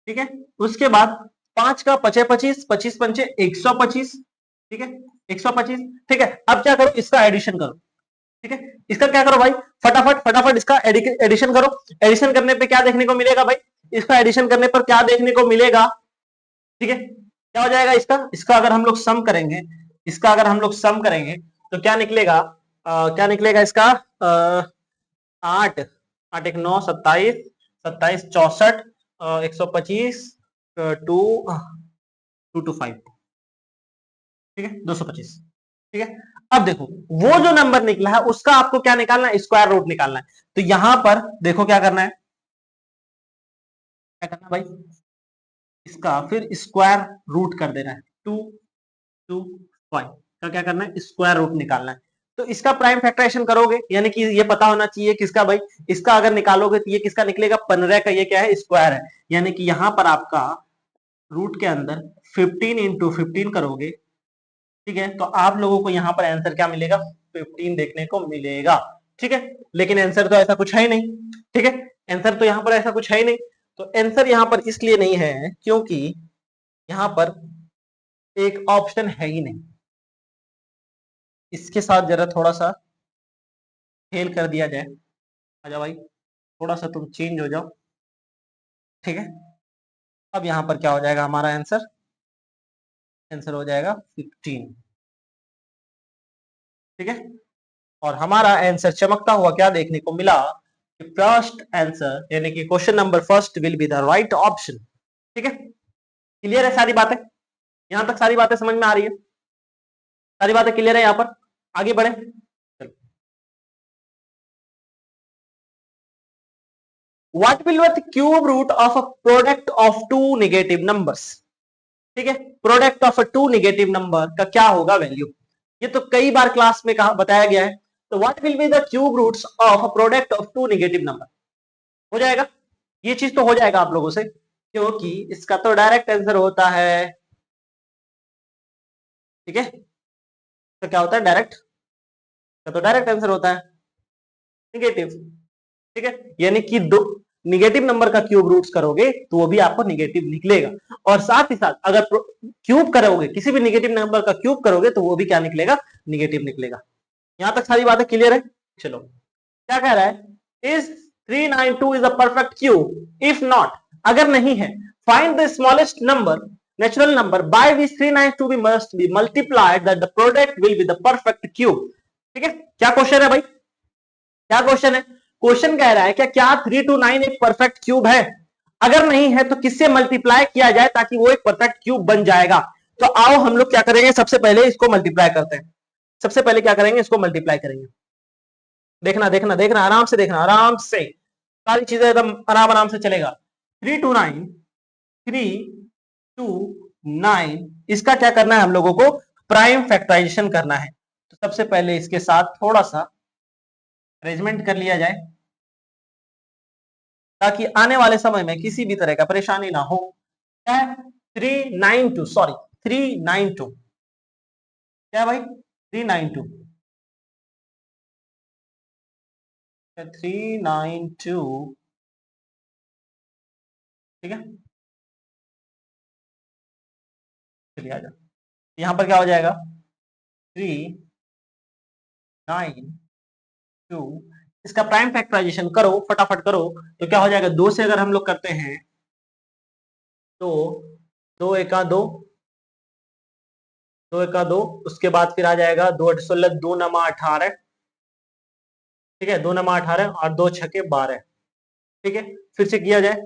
ठीक है। उसके बाद 5 का 25, 25 पंचे 125, ठीक है, 125, ठीक है। अब क्या करो, इसका एडिशन करो, ठीक है। इसका क्या करो भाई, फटाफट फटाफट इसका एडिशन करो। एडिशन करने पे क्या देखने को मिलेगा भाई, इसका एडिशन करने पर क्या देखने को मिलेगा, ठीक है। क्या हो जाएगा इसका अगर हम लोग सम करेंगे, इसका अगर हम लोग सम करेंगे तो क्या निकलेगा, क्या निकलेगा इसका 8, 8 1 9 27, 27 64, 125, 2 2 5, ठीक है, 225, ठीक है। अब देखो वो जो नंबर निकला है उसका आपको क्या निकालना है, स्क्वायर रूट निकालना है। तो यहां पर देखो क्या करना है, क्या करना है भाई, इसका फिर स्क्वायर रूट कर देना है, 2 2 5 का क्या करना है, स्क्वायर रूट निकालना है। तो इसका प्राइम फैक्टराइजेशन करोगे, यानी कि ये पता होना चाहिए किसका भाई, इसका अगर निकालोगे तो ये किसका निकलेगा, 15 का, ये क्या है स्क्वायर है, यानी कि यहां पर आपका रूट के अंदर 15 × 15 करोगे, ठीक है। तो आप लोगों को यहां पर आंसर क्या मिलेगा, 15 देखने को मिलेगा, ठीक है। लेकिन आंसर तो ऐसा कुछ है ही नहीं, ठीक है। आंसर तो यहां पर ऐसा कुछ है ही नहीं। तो आंसर यहां पर इसलिए नहीं है क्योंकि यहां पर एक ऑप्शन है ही नहीं। इसके साथ जरा थोड़ा सा खेल कर दिया जाए, आजा भाई, थोड़ा सा तुम चेंज हो जाओ, ठीक है। अब यहां पर क्या हो जाएगा हमारा आंसर, आंसर हो जाएगा 15, ठीक है। और हमारा आंसर चमकता हुआ क्या देखने को मिला, कि फर्स्ट आंसर यानी कि question number first will be the right option, ठीक है। क्लियर है सारी बातें, यहां तक सारी बातें समझ में आ रही है, सारी बातें क्लियर है, यहां पर आगे बढ़े। What will be the cube root of a product of two negative numbers, ठीक है। Product of a two negative number का क्या होगा वैल्यू, ये तो कई बार क्लास में कहा बताया गया है। तो what will be the cube roots of a product of two negative number, हो जाएगा, ये चीज तो हो जाएगा आप लोगों से, क्योंकि इसका तो डायरेक्ट आंसर होता है, ठीक है। तो क्या होता है डायरेक्ट, का तो डायरेक्ट आंसर होता है निगेटिव, ठीक है। यानी कि दो निगेटिव नंबर का क्यूब रूट्स करोगे तो वो भी आपको निगेटिव निकलेगा, और साथ ही साथ अगर क्यूब करोगे, किसी भी निगेटिव नंबर का क्यूब करोगे तो वो भी क्या निकलेगा, निगेटिव निकलेगा। यहां तक सारी बातें क्लियर है। चलो क्या कह रहा है, is 392 is a perfect cube, if not, अगर नहीं है, find the smallest number natural number by which 392 be must be multiplied that the product will be the perfect cube, ठीक है। क्या क्वेश्चन है भाई, क्या क्वेश्चन है, क्वेश्चन कह रहा है क्या 329 एक परफेक्ट क्यूब है, अगर नहीं है तो किससे मल्टीप्लाई किया जाए ताकि वो एक परफेक्ट क्यूब बन जाएगा। तो आओ हम लोग क्या करेंगे, सबसे पहले इसको मल्टीप्लाई करते हैं, सबसे पहले क्या करेंगे, इसको मल्टीप्लाई करेंगे। देखना देखना देखना, आराम से देखना, आराम से सारी चीजें एकदम आराम आराम से चलेगा। 329, 3 9, इसका क्या करना है हम लोगों को, प्राइम फैक्टराइजेशन करना है। तो सबसे पहले इसके साथ थोड़ा सा अरेंजमेंट कर लिया जाए ताकि आने वाले समय में किसी भी तरह का परेशानी ना हो। क्या है 392, सॉरी 392, क्या भाई 392, 392, ठीक है। चलिए आ जाओ, यहां पर क्या हो जाएगा 392, इसका प्राइम फैक्टराइजेशन करो, फटाफट करो। तो क्या हो जाएगा, 2 से अगर हम लोग करते हैं तो 2 एका 2, 2 एका 2, उसके बाद फिर आ जाएगा 2 8 16, 2 नमा 18, ठीक है, 2 नमा 18 और 2 छके 12, ठीक है। फिर से किया जाए,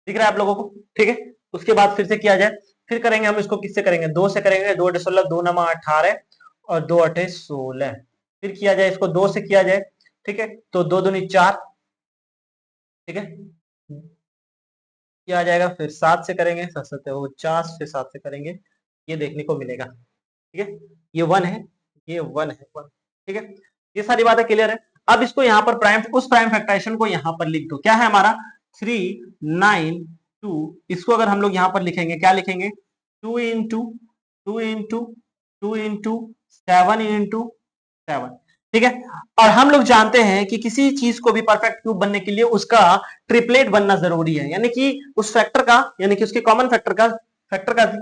दिख रहा है आप लोगों को, ठीक है। उसके बाद फिर से किया जाए, फिर करेंगे हम इसको किससे करेंगे, 2 से करेंगे, 2 8 16, 2 नमा 18 और 2 8 16, फिर किया जाए इसको 2 से किया जाए, ठीक है। तो 2 दूनी 4, ठीक है, किया जाएगा। फिर 7 से करेंगे, 7 7 वो 50, फिर 7 से करेंगे, ये देखने को मिलेगा, ठीक है। ये 1 है, ये 1 है 1, ठीक है। ये सारी बातें क्लियर है। अब इसको यहाँ पर प्राइम, उस प्राइम फैक्टराइजेशन को यहाँ पर लिख दो, क्या है हमारा 392, इसको अगर हम लोग यहाँ पर लिखेंगे, क्या लिखेंगे 2 इंटू 2 इंटू 2 इंटू 7 इंटू 7, ठीक है। और हम लोग जानते हैं कि किसी चीज को भी परफेक्ट क्यूब बनने के लिए उसका ट्रिपलेट बनना जरूरी है, यानी कि उस फैक्टर का, यानी कि उसके कॉमन फैक्टर का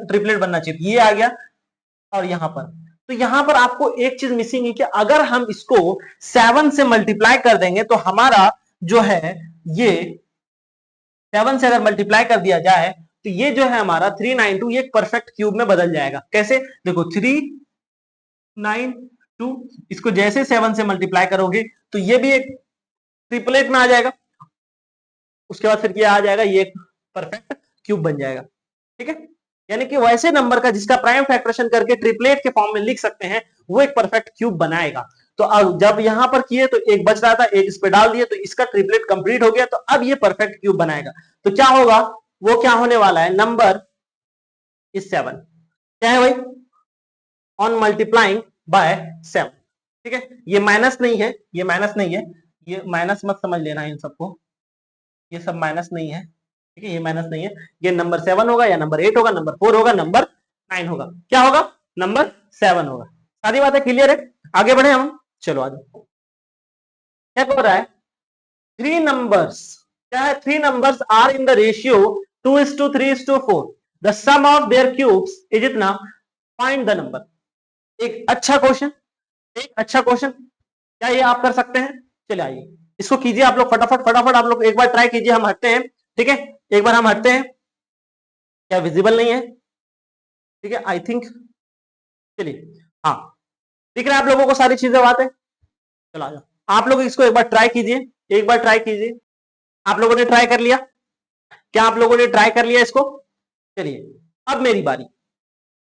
ट्रिपलेट बनना चाहिए। ये आ गया, और यहां पर, तो यहां पर आपको एक चीज मिसिंग है कि अगर हम इसको 7 से मल्टीप्लाई कर देंगे तो हमारा जो है ये 7 से अगर मल्टीप्लाई कर दिया जाए तो ये जो है हमारा 392, ये परफेक्ट क्यूब में बदल जाएगा। कैसे, देखो 392, इसको जैसे 7 से मल्टीप्लाई करोगे तो ये भी एक ट्रिपलेट में आ जाएगा, उसके बाद फिर क्या आ जाएगा, ये परफेक्ट क्यूब बन जाएगा, ठीक है। यानी कि वैसे नंबर का जिसका प्राइम फैक्टरेशन करके ट्रिपलेट के फॉर्म में लिख सकते हैं, वो एक परफेक्ट क्यूब बनाएगा। तो अब जब यहां पर किए तो एक बच रहा था, एक इस पे डाल दिए तो इसका ट्रिपलेट कंप्लीट हो गया, तो अब ये परफेक्ट क्यूब बनाएगा। तो क्या होगा, वो क्या होने वाला है, नंबर इज 7, क्या है भाई, ऑन मल्टीप्लाइंग बाय 7, ठीक है। ये माइनस नहीं है, ये माइनस नहीं है, ये माइनस मत समझ लेना इन सबको, ये सब माइनस नहीं है, ठीक है, ये माइनस नहीं है। ये नंबर 7 होगा या नंबर 8 होगा, नंबर 4 होगा, नंबर 9 होगा, क्या होगा, नंबर 7 होगा। सारी बातें क्लियर है, आगे बढ़े हम, चलो आज क्या हो रहा है, 3 नंबर्स, क्या है, 3 numbers are in the ratio 2:3:4, the sum of their cubes is इतना, फाइंड द नंबर। एक अच्छा क्वेश्चन, एक अच्छा क्वेश्चन, क्या ये आप कर सकते हैं, चलिए आइए इसको कीजिए आप लोग, फटाफट फटाफट आप लोग एक बार ट्राई कीजिए, हम हटते हैं, ठीक है, एक बार हम हटते हैं, क्या विजिबल नहीं है, ठीक है, आई थिंक, चलिए हाँ, दिख रहा है आप लोगों को सारी चीजें, बात है, चलो आ जाओ, आप लोग इसको एक बार ट्राई कीजिए, एक बार ट्राई कीजिए। आप लोगों ने ट्राई कर लिया, क्या आप लोगों ने ट्राई कर लिया इसको, चलिए अब मेरी बारी।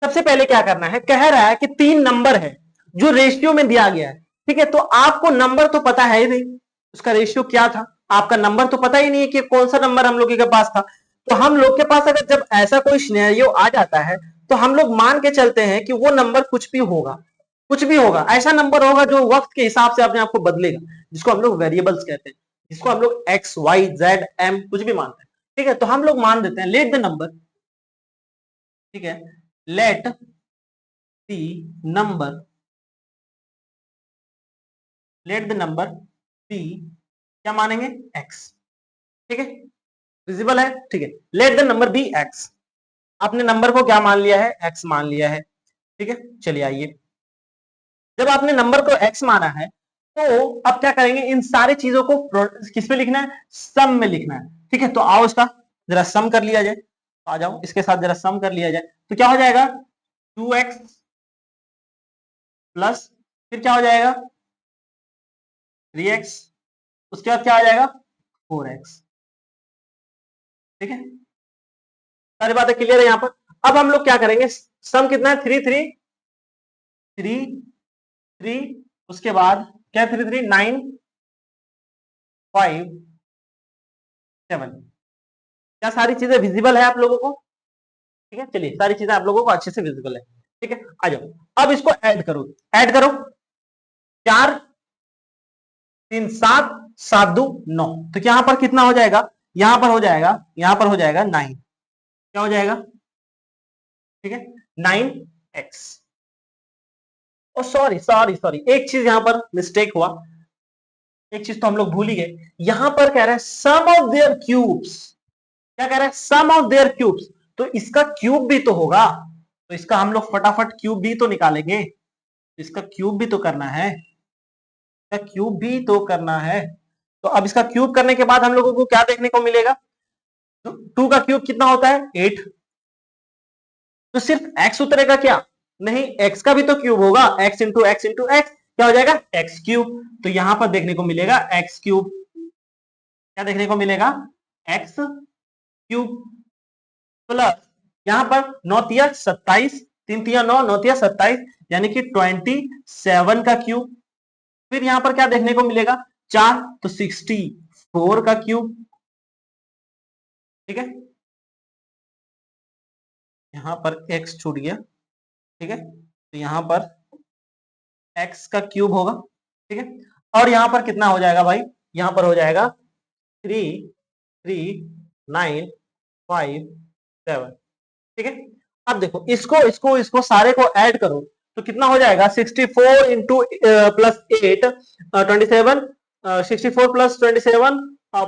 सबसे पहले क्या करना है, कह रहा है कि 3 नंबर है जो रेशियो में दिया गया है, ठीक है। तो आपको नंबर तो पता है ही नहीं, उसका रेशियो क्या था, आपका नंबर तो पता ही नहीं है कि कौन सा नंबर हम लोग के पास था। तो हम लोग के पास अगर जब ऐसा कोई सिनेरियो आ जाता है तो हम लोग मान के चलते हैं कि वो नंबर कुछ भी होगा, कुछ भी होगा, ऐसा नंबर होगा जो वक्त के हिसाब से अपने आप को बदलेगा, जिसको हम लोग वेरिएबल्स कहते हैं, जिसको हम लोग एक्स वाई जेड एम कुछ भी मानते हैं, ठीक है। तो हम लोग मान देते हैं लेट द नंबर, ठीक है, let the number, let the number be, क्या मानेंगे एक्स, ठीक है, विजिबल है, ठीक है, let the number be x, आपने नंबर को क्या मान लिया है, एक्स मान लिया है, ठीक है। चलिए आइए, जब आपने नंबर को एक्स माना है तो अब क्या करेंगे, इन सारी चीजों को किस पे लिखना है, सम में लिखना है, ठीक है। तो आओ इसका जरा सम कर लिया जाए, आ जाओ इसके साथ जरा सम कर लिया जाए, तो क्या हो जाएगा 2x प्लस, फिर क्या हो जाएगा 3x, उसके बाद क्या आ जाएगा 4x, ठीक है। सारी बातें क्लियर है यहां पर। अब हम लोग क्या करेंगे, सम कितना है 3 3 3 3, उसके बाद क्या 3 3 9 5 7, क्या सारी चीजें विजिबल है आप लोगों को, ठीक है, चलिए सारी चीजें आप लोगों को अच्छे से विजिबल है। ठीक है, आ जाओ अब इसको ऐड करो, ऐड करो। 4 3 7 7 2 9, तो यहां पर कितना हो जाएगा, यहां पर हो जाएगा, यहां पर हो जाएगा 9। क्या हो जाएगा, ठीक है, 9x। ओ सॉरी सॉरी सॉरी, एक चीज यहां पर मिस्टेक हुआ, एक चीज तो हम लोग भूल ही गए। यहां पर कह रहा है सम ऑफ देयर क्यूब्स, क्या कह रहा है, सम ऑफ देयर क्यूब्स, तो इसका क्यूब भी तो होगा, तो इसका हम लोग फटाफट क्यूब भी तो निकालेंगे, इसका क्यूब भी तो करना है, इसका क्यूब भी तो करना है। तो अब इसका क्यूब करने के बाद हम लोगों को क्या देखने को मिलेगा, तो 2 का क्यूब कितना होता है 8, तो सिर्फ x उतरेगा क्या, नहीं x का भी तो क्यूब होगा, x into x into x, क्या हो जाएगा x क्यूब। तो यहां पर देखने को मिलेगा x क्यूब, क्या देखने को मिलेगा x क्यूब, प्लस यहां पर 9 तिया 27, 3 तिया 9, 9 तिया 27, यानी कि 27 का क्यूब। फिर यहां पर क्या देखने को मिलेगा 4, तो 64 का क्यूब। ठीक है, यहां पर x छूट गया, ठीक है, तो यहां पर x का क्यूब होगा। ठीक है, और यहां पर कितना हो जाएगा भाई, यहां पर हो जाएगा 3 3 9 5 7। ठीक है, अब देखो इसको इसको इसको सारे को ऐड करो तो कितना हो जाएगा 64 इंटू प्लस 8 27, 64 प्लस 27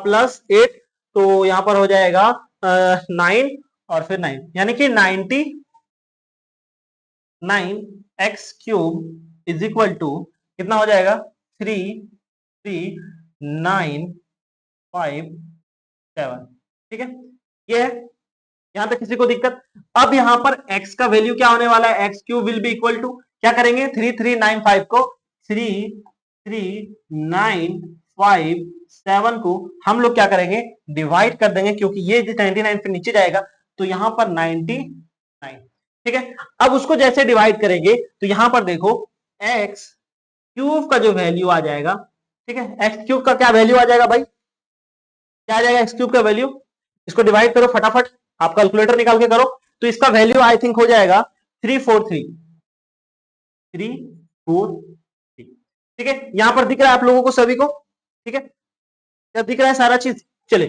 प्लस 8, तो यहां पर हो जाएगा 9 और फिर 9, यानी कि 99x cube is equal to कितना हो जाएगा 33957। ठीक है, ये है, यहां तक किसी को दिक्कत। अब यहां पर x का वैल्यू क्या होने वाला है, x cube will be equal to, क्या करेंगे 3395 को 3397 को हम लोग क्या करेंगे डिवाइड कर देंगे, क्योंकि ये 99 पे नीचे जाएगा तो यहां पर 99। ठीक है, अब उसको जैसे डिवाइड करेंगे तो यहां पर देखो x क्यूब का जो वैल्यू आ जाएगा, ठीक है, एक्स क्यूब का क्या वैल्यू आ जाएगा भाई, क्या आ जाएगा एक्स क्यूब का वैल्यू, इसको डिवाइड करो फटाफट, आप कैलकुलेटर निकाल के करो, तो इसका वैल्यू आई थिंक हो जाएगा 343। ठीक है, यहां पर दिख रहा है आप लोगों को सभी को, ठीक है, क्या दिख रहा है सारा चीज, चले,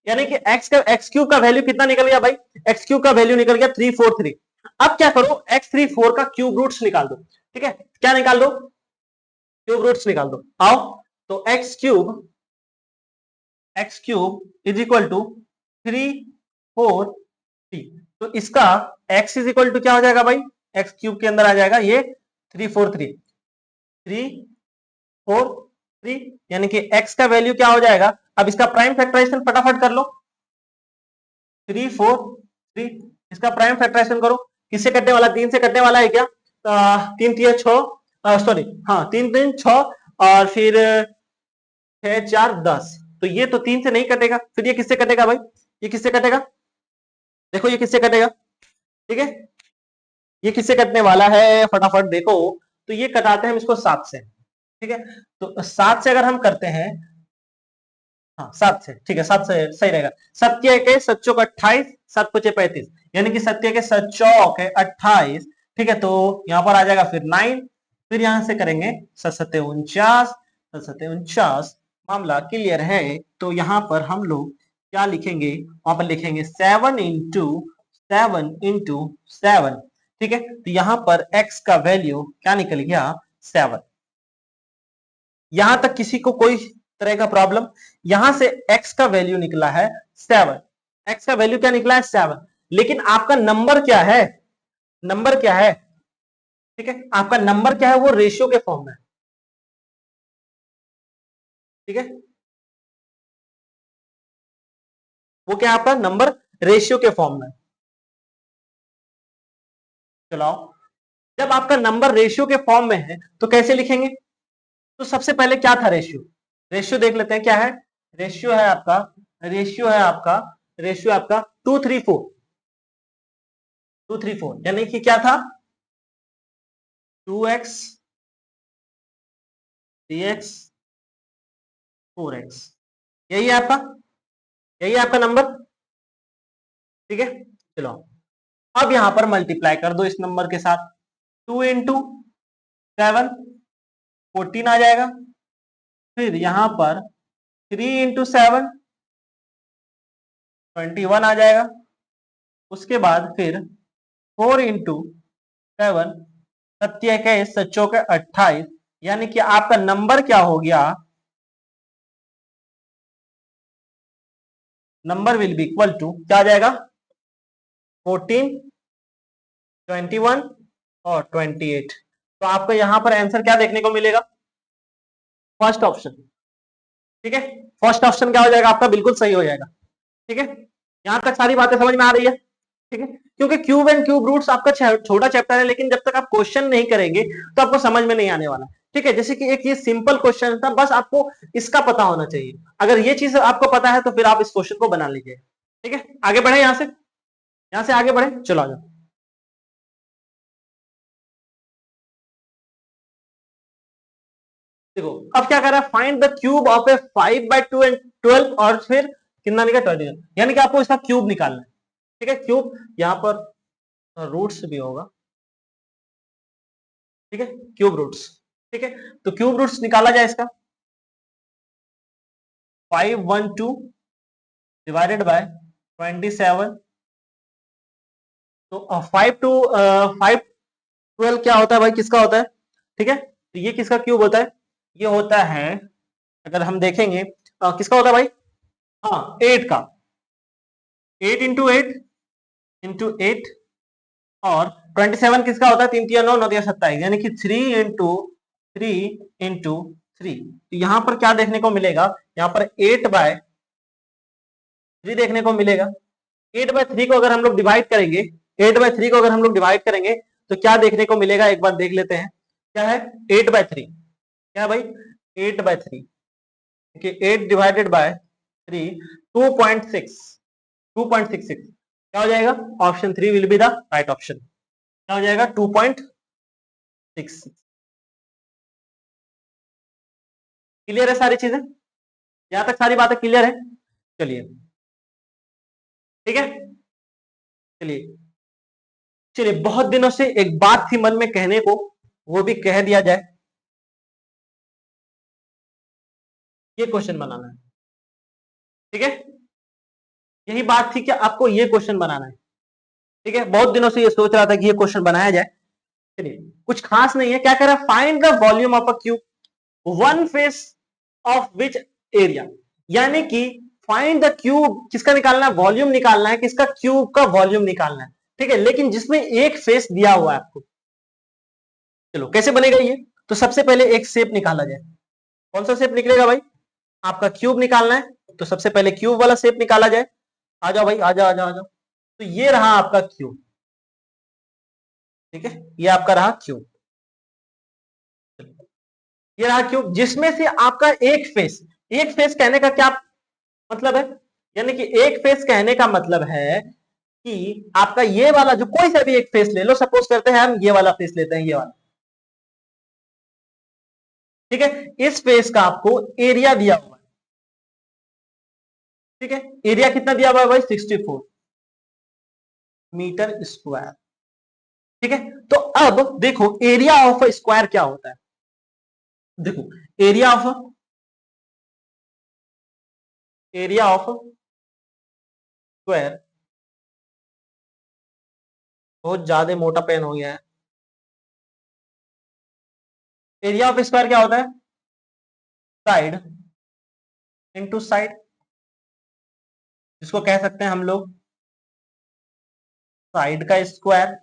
यानी कि एक्स क्यूब का वैल्यू कितना निकल गया भाई, एक्स क्यूब का वैल्यू निकल गया 343। अब क्या करो x34 का क्यूब रूट्स निकाल दो। ठीक है, क्या निकाल दो, क्यूब रूट्स निकाल दो, आओ। तो x cube is equal to 343, तो इसका x इज इक्वल टू क्या हो जाएगा भाई, एक्स क्यूब के अंदर आ जाएगा ये 343, यानी कि x का वैल्यू क्या हो जाएगा, अब इसका प्राइम फैक्टराइजेशन फटाफट कर लो, 343, इसका प्राइम फैक्टराइजेशन करो, किससे कटने वाला, 3 से कटने वाला है क्या, 3 3 6, सॉरी हाँ 3 3 6, और फिर 6 4 10, तो ये तो 3 से नहीं कटेगा, फिर ये किससे कटेगा भाई, ये किससे कटेगा, देखो ये किससे कटेगा, ठीक है, ये किससे कटने वाला है फटाफट देखो, तो ये कटाते हैं हम इसको 7 से। ठीक है, तो 7 से अगर हम करते हैं, हाँ 7 से, ठीक है 7 से सही रहेगा, सत्य के सच्चों का 28, 7 पचे 35, यानी कि सत्य के सच्चों के 28। ठीक है, तो यहां पर आ जाएगा फिर 9, फिर यहां से करेंगे 7 7 49, मामला क्लियर है। तो यहां पर हम लोग क्या लिखेंगे, वहां पर लिखेंगे 7 इंटू 7। ठीक है, तो यहां पर x का वैल्यू क्या निकल गया 7। यहां तक किसी को कोई तरह का प्रॉब्लम, यहां से x का वैल्यू निकला है 7, x का वैल्यू क्या निकला है 7, लेकिन आपका नंबर क्या है, नंबर क्या है, ठीक है, आपका नंबर क्या है, वो रेशियो के फॉर्म में, ठीक है, वो क्या है आपका नंबर रेशियो के फॉर्म में। चलाओ, जब आपका नंबर रेशियो के फॉर्म में है तो कैसे लिखेंगे, तो सबसे पहले क्या था रेशियो, रेशियो देख लेते हैं क्या है, रेशियो है आपका, रेशियो है आपका, रेशियो आपका 234, यानी कि क्या था 2x 3x 4x, यही है आपका, यही है आपका नंबर। ठीक है, चलो अब यहां पर मल्टीप्लाई कर दो इस नंबर के साथ, 2 इंटू 7 14 आ जाएगा। फिर यहां पर 3 इंटू 7 21 आ जाएगा। उसके बाद फिर 4 इंटू 7 सत्य के सच्चों के 28, यानी कि आपका नंबर क्या हो गया, number will be equal to क्या आ जाएगा, 14, 21 और 28। तो आपको यहां पर आंसर क्या देखने को मिलेगा, फर्स्ट ऑप्शन। ठीक है, फर्स्ट ऑप्शन क्या हो जाएगा आपका, बिल्कुल सही हो जाएगा। ठीक है, यहां तक सारी बातें समझ में आ रही है। ठीक है, क्योंकि क्यूब एंड क्यूब रूट्स आपका छोटा चैप्टर है, लेकिन जब तक आप क्वेश्चन नहीं करेंगे तो आपको समझ में नहीं आने वाला। ठीक है, जैसे कि एक ये सिंपल क्वेश्चन था, बस आपको इसका पता होना चाहिए। अगर ये चीज आपको पता है तो फिर आप इस क्वेश्चन को बना लीजिए। ठीक है, आगे बढ़े, यहां से आगे बढ़े, चलो आ जाओ। देखो अब क्या कर रहा है, फाइंड द क्यूब ऑफ ए 5/12 और फिर कितना निकला 20, यानी कि आपको इसका क्यूब निकालना है। ठीक है, क्यूब यहां पर रूट्स भी होगा। ठीक है, क्यूब रूट्स। ठीक है, तो क्यूब रूट्स निकाला जाए इसका, 512 डिवाइडेड बाय 27। तो 5 12 क्या होता है भाई, किसका होता है। ठीक है, तो ये किसका क्यूब होता है, ये होता है, अगर हम देखेंगे किसका होता है भाई, हाँ 8 का, 8 इंटू 8 इंटू 8। और 27 किसका होता है, 3 3 9 9 27, यानी कि 3 इंटू 3 तो यहां पर क्या देखने को मिलेगा, यहां पर 8/3 देखने को मिलेगा। 8/3 को अगर हम लोग डिवाइड करेंगे, 8/3 को अगर हम लोग डिवाइड करेंगे तो क्या देखने को मिलेगा, एक बार देख लेते हैं। क्या है 8/3, क्या है भाई 8/3, क्योंकि 8 डिवाइडेड बाय 3 2.6, 2.66 क्या हो जाएगा, option 3 will be the right option. क्या हो जाएगा 2.66। क्लियर है सारी चीजें, यहां तक सारी बातें क्लियर है। चलिए ठीक है, चलिए चलिए, बहुत दिनों से एक बात थी मन में कहने को, वो भी कह दिया जाए। ये क्वेश्चन बनाना है। ठीक है, यही बात थी कि आपको ये क्वेश्चन बनाना है। ठीक है, बहुत दिनों से ये सोच रहा था कि ये क्वेश्चन बनाया जाए। चलिए, कुछ खास नहीं है, क्या कह रहा है, find the volume of a cube one face of which area, यानी कि फाइंड द क्यूब किसका निकालना है, वॉल्यूम निकालना है, किसका, क्यूब का वॉल्यूम निकालना है। ठीक है, लेकिन जिसमें एक फेस दिया हुआ है आपको। चलो कैसे बनेगा ये, तो सबसे पहले एक शेप निकाला जाए। कौन सा शेप निकलेगा भाई, आपका क्यूब निकालना है, तो सबसे पहले क्यूब वाला शेप निकाला जाए। आ जाओ भाई, आ जाओ आ जाओ आ जाओ। तो ये रहा आपका क्यूब। ठीक है, ये आपका रहा क्यूब, ये रहा क्यूब, जिसमें से आपका एक फेस, एक फेस कहने का क्या मतलब है, यानी कि एक फेस कहने का मतलब है कि आपका ये वाला जो कोई सा भी एक फेस ले लो, सपोज करते हैं हम ये वाला फेस लेते हैं, ये वाला। ठीक है, इस फेस का आपको एरिया दिया हुआ है। ठीक है, एरिया कितना दिया हुआ है भाई, 64 मीटर स्क्वायर। ठीक है, तो अब देखो एरिया ऑफ स्क्वायर क्या होता है, देखो एरिया ऑफ स्क्वायर, बहुत ज्यादा मोटा पेन हो गया है। एरिया ऑफ स्क्वायर क्या होता है, साइड इनटू साइड, जिसको कह सकते हैं हम लोग साइड का स्क्वायर।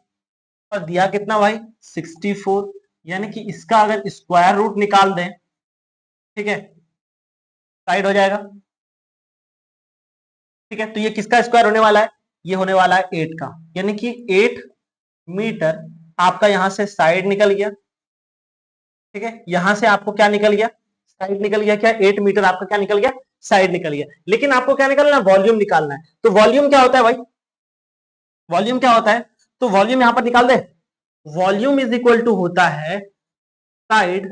और दिया कितना भाई 64, यानी कि इसका अगर स्क्वायर रूट निकाल दें, ठीक है, साइड हो जाएगा। ठीक है, तो ये किसका स्क्वायर होने वाला है, ये होने वाला है 8 का, यानी कि 8 मीटर आपका यहां से साइड निकल गया। ठीक है, यहां से आपको क्या निकल गया, साइड निकल गया, क्या 8 मीटर आपका क्या निकल गया, साइड निकल गया। लेकिन आपको क्या निकलना है, वॉल्यूम निकालना है। तो वॉल्यूम क्या होता है भाई, वॉल्यूम क्या होता है, तो वॉल्यूम यहां पर निकाल दे, वॉल्यूम इज इक्वल टू होता है साइड,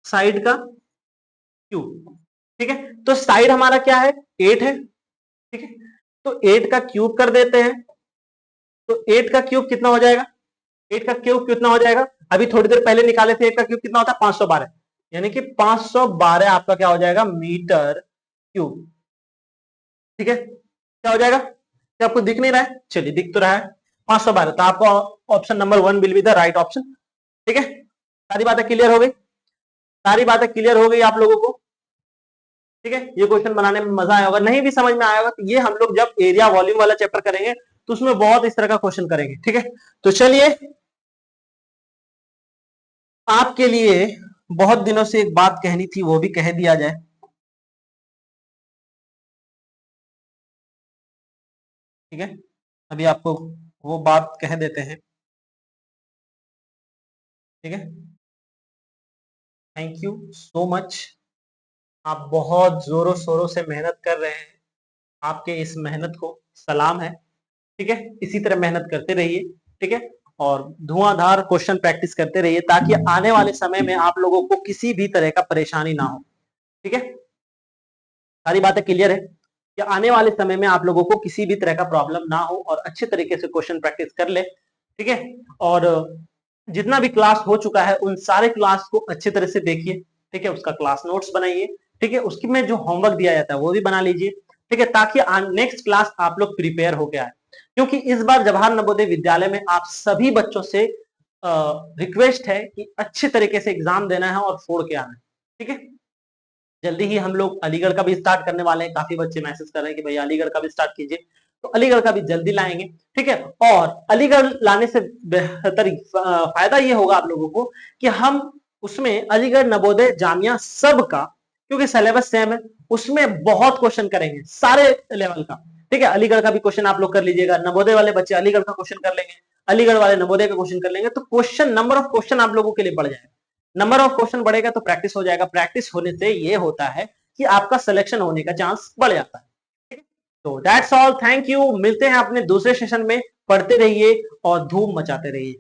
साइड का क्यूब। ठीक है, तो साइड हमारा क्या है 8 है। ठीक है, तो 8 का क्यूब कर देते हैं, तो 8 का क्यूब कितना हो जाएगा? 8 का क्यूब कितना हो जाएगा? अभी थोड़ी देर पहले निकाले थे, 8 का क्यूब कितना होता है? 512, यानी कि 512 आपका क्या हो जाएगा? Metre cube. ठीक है, क्या हो जाएगा? क्या आपको दिख नहीं रहा है? चलिए दिख तो रहा है, 512। तो आपका option number 1 will be the right option. ठीक है, सारी बातें क्लियर हो गई? सारी बातें क्लियर हो गई आप लोगों को? ठीक है, ये क्वेश्चन बनाने में मजा आया होगा। नहीं भी समझ में आया होगा तो ये हम लोग जब एरिया वॉल्यूम वाला चैप्टर करेंगे तो उसमें बहुत इस तरह का क्वेश्चन करेंगे। ठीक है, तो चलिए आपके लिए बहुत दिनों से एक बात कहनी थी, वो भी कह दिया जाए। ठीक है, अभी आपको वो बात कह देते हैं। ठीक है, थैंक यू सो मच। आप बहुत जोरों शोरों से मेहनत कर रहे हैं, आपके इस मेहनत को सलाम है। ठीक है, इसी तरह मेहनत करते रहिए। ठीक है, और धुआंधार क्वेश्चन प्रैक्टिस करते रहिए ताकि आने वाले समय में आप लोगों को किसी भी तरह का परेशानी ना हो। ठीक है, सारी बातें क्लियर है कि आने वाले समय में आप लोगों को किसी भी तरह का प्रॉब्लम ना हो और अच्छे तरीके से क्वेश्चन प्रैक्टिस कर ले। ठीक है, और जितना भी क्लास हो चुका है उन सारे क्लास को अच्छे तरह से देखिए। ठीक है, उसका क्लास नोट्स बनाइए। ठीक है, उसकी में जो होमवर्क दिया जाता है वो भी बना लीजिए। ठीक है, ताकि नेक्स्ट क्लास आप लोग प्रिपेयर होके आए, क्योंकि इस बार जवाहर नवोदय विद्यालय में आप सभी बच्चों से रिक्वेस्ट है कि अच्छे तरीके से एग्जाम देना है और फोड़ के आना है। ठीक है, जल्दी ही हम लोग अलीगढ़ का भी स्टार्ट करने वाले हैं। काफी बच्चे मैसेज कर रहे हैं कि भैया अलीगढ़ का भी स्टार्ट कीजिए, तो अलीगढ़ का भी जल्दी लाएंगे। ठीक है, और अलीगढ़ लाने से बेहतर फायदा ये होगा आप लोगों को कि हम उसमें अलीगढ़ नवोदय जामिया सब का, क्योंकि सिलेबस सेम है, उसमें बहुत क्वेश्चन करेंगे सारे लेवल का। ठीक है, अलीगढ़ का भी क्वेश्चन आप लोग कर लीजिएगा, नवोदय वाले बच्चे अलीगढ़ का क्वेश्चन कर लेंगे, अलीगढ़ वाले नवोदय का क्वेश्चन कर लेंगे, तो क्वेश्चन नंबर ऑफ क्वेश्चन आप लोगों के लिए बढ़ जाएगा। नंबर ऑफ क्वेश्चन बढ़ेगा तो प्रैक्टिस हो जाएगा, प्रैक्टिस होने से ये होता है कि आपका सिलेक्शन होने का चांस बढ़ जाता है। तो दैट्स ऑल, थैंक यू। मिलते हैं अपने दूसरे सेशन में। पढ़ते रहिए और धूम मचाते रहिए।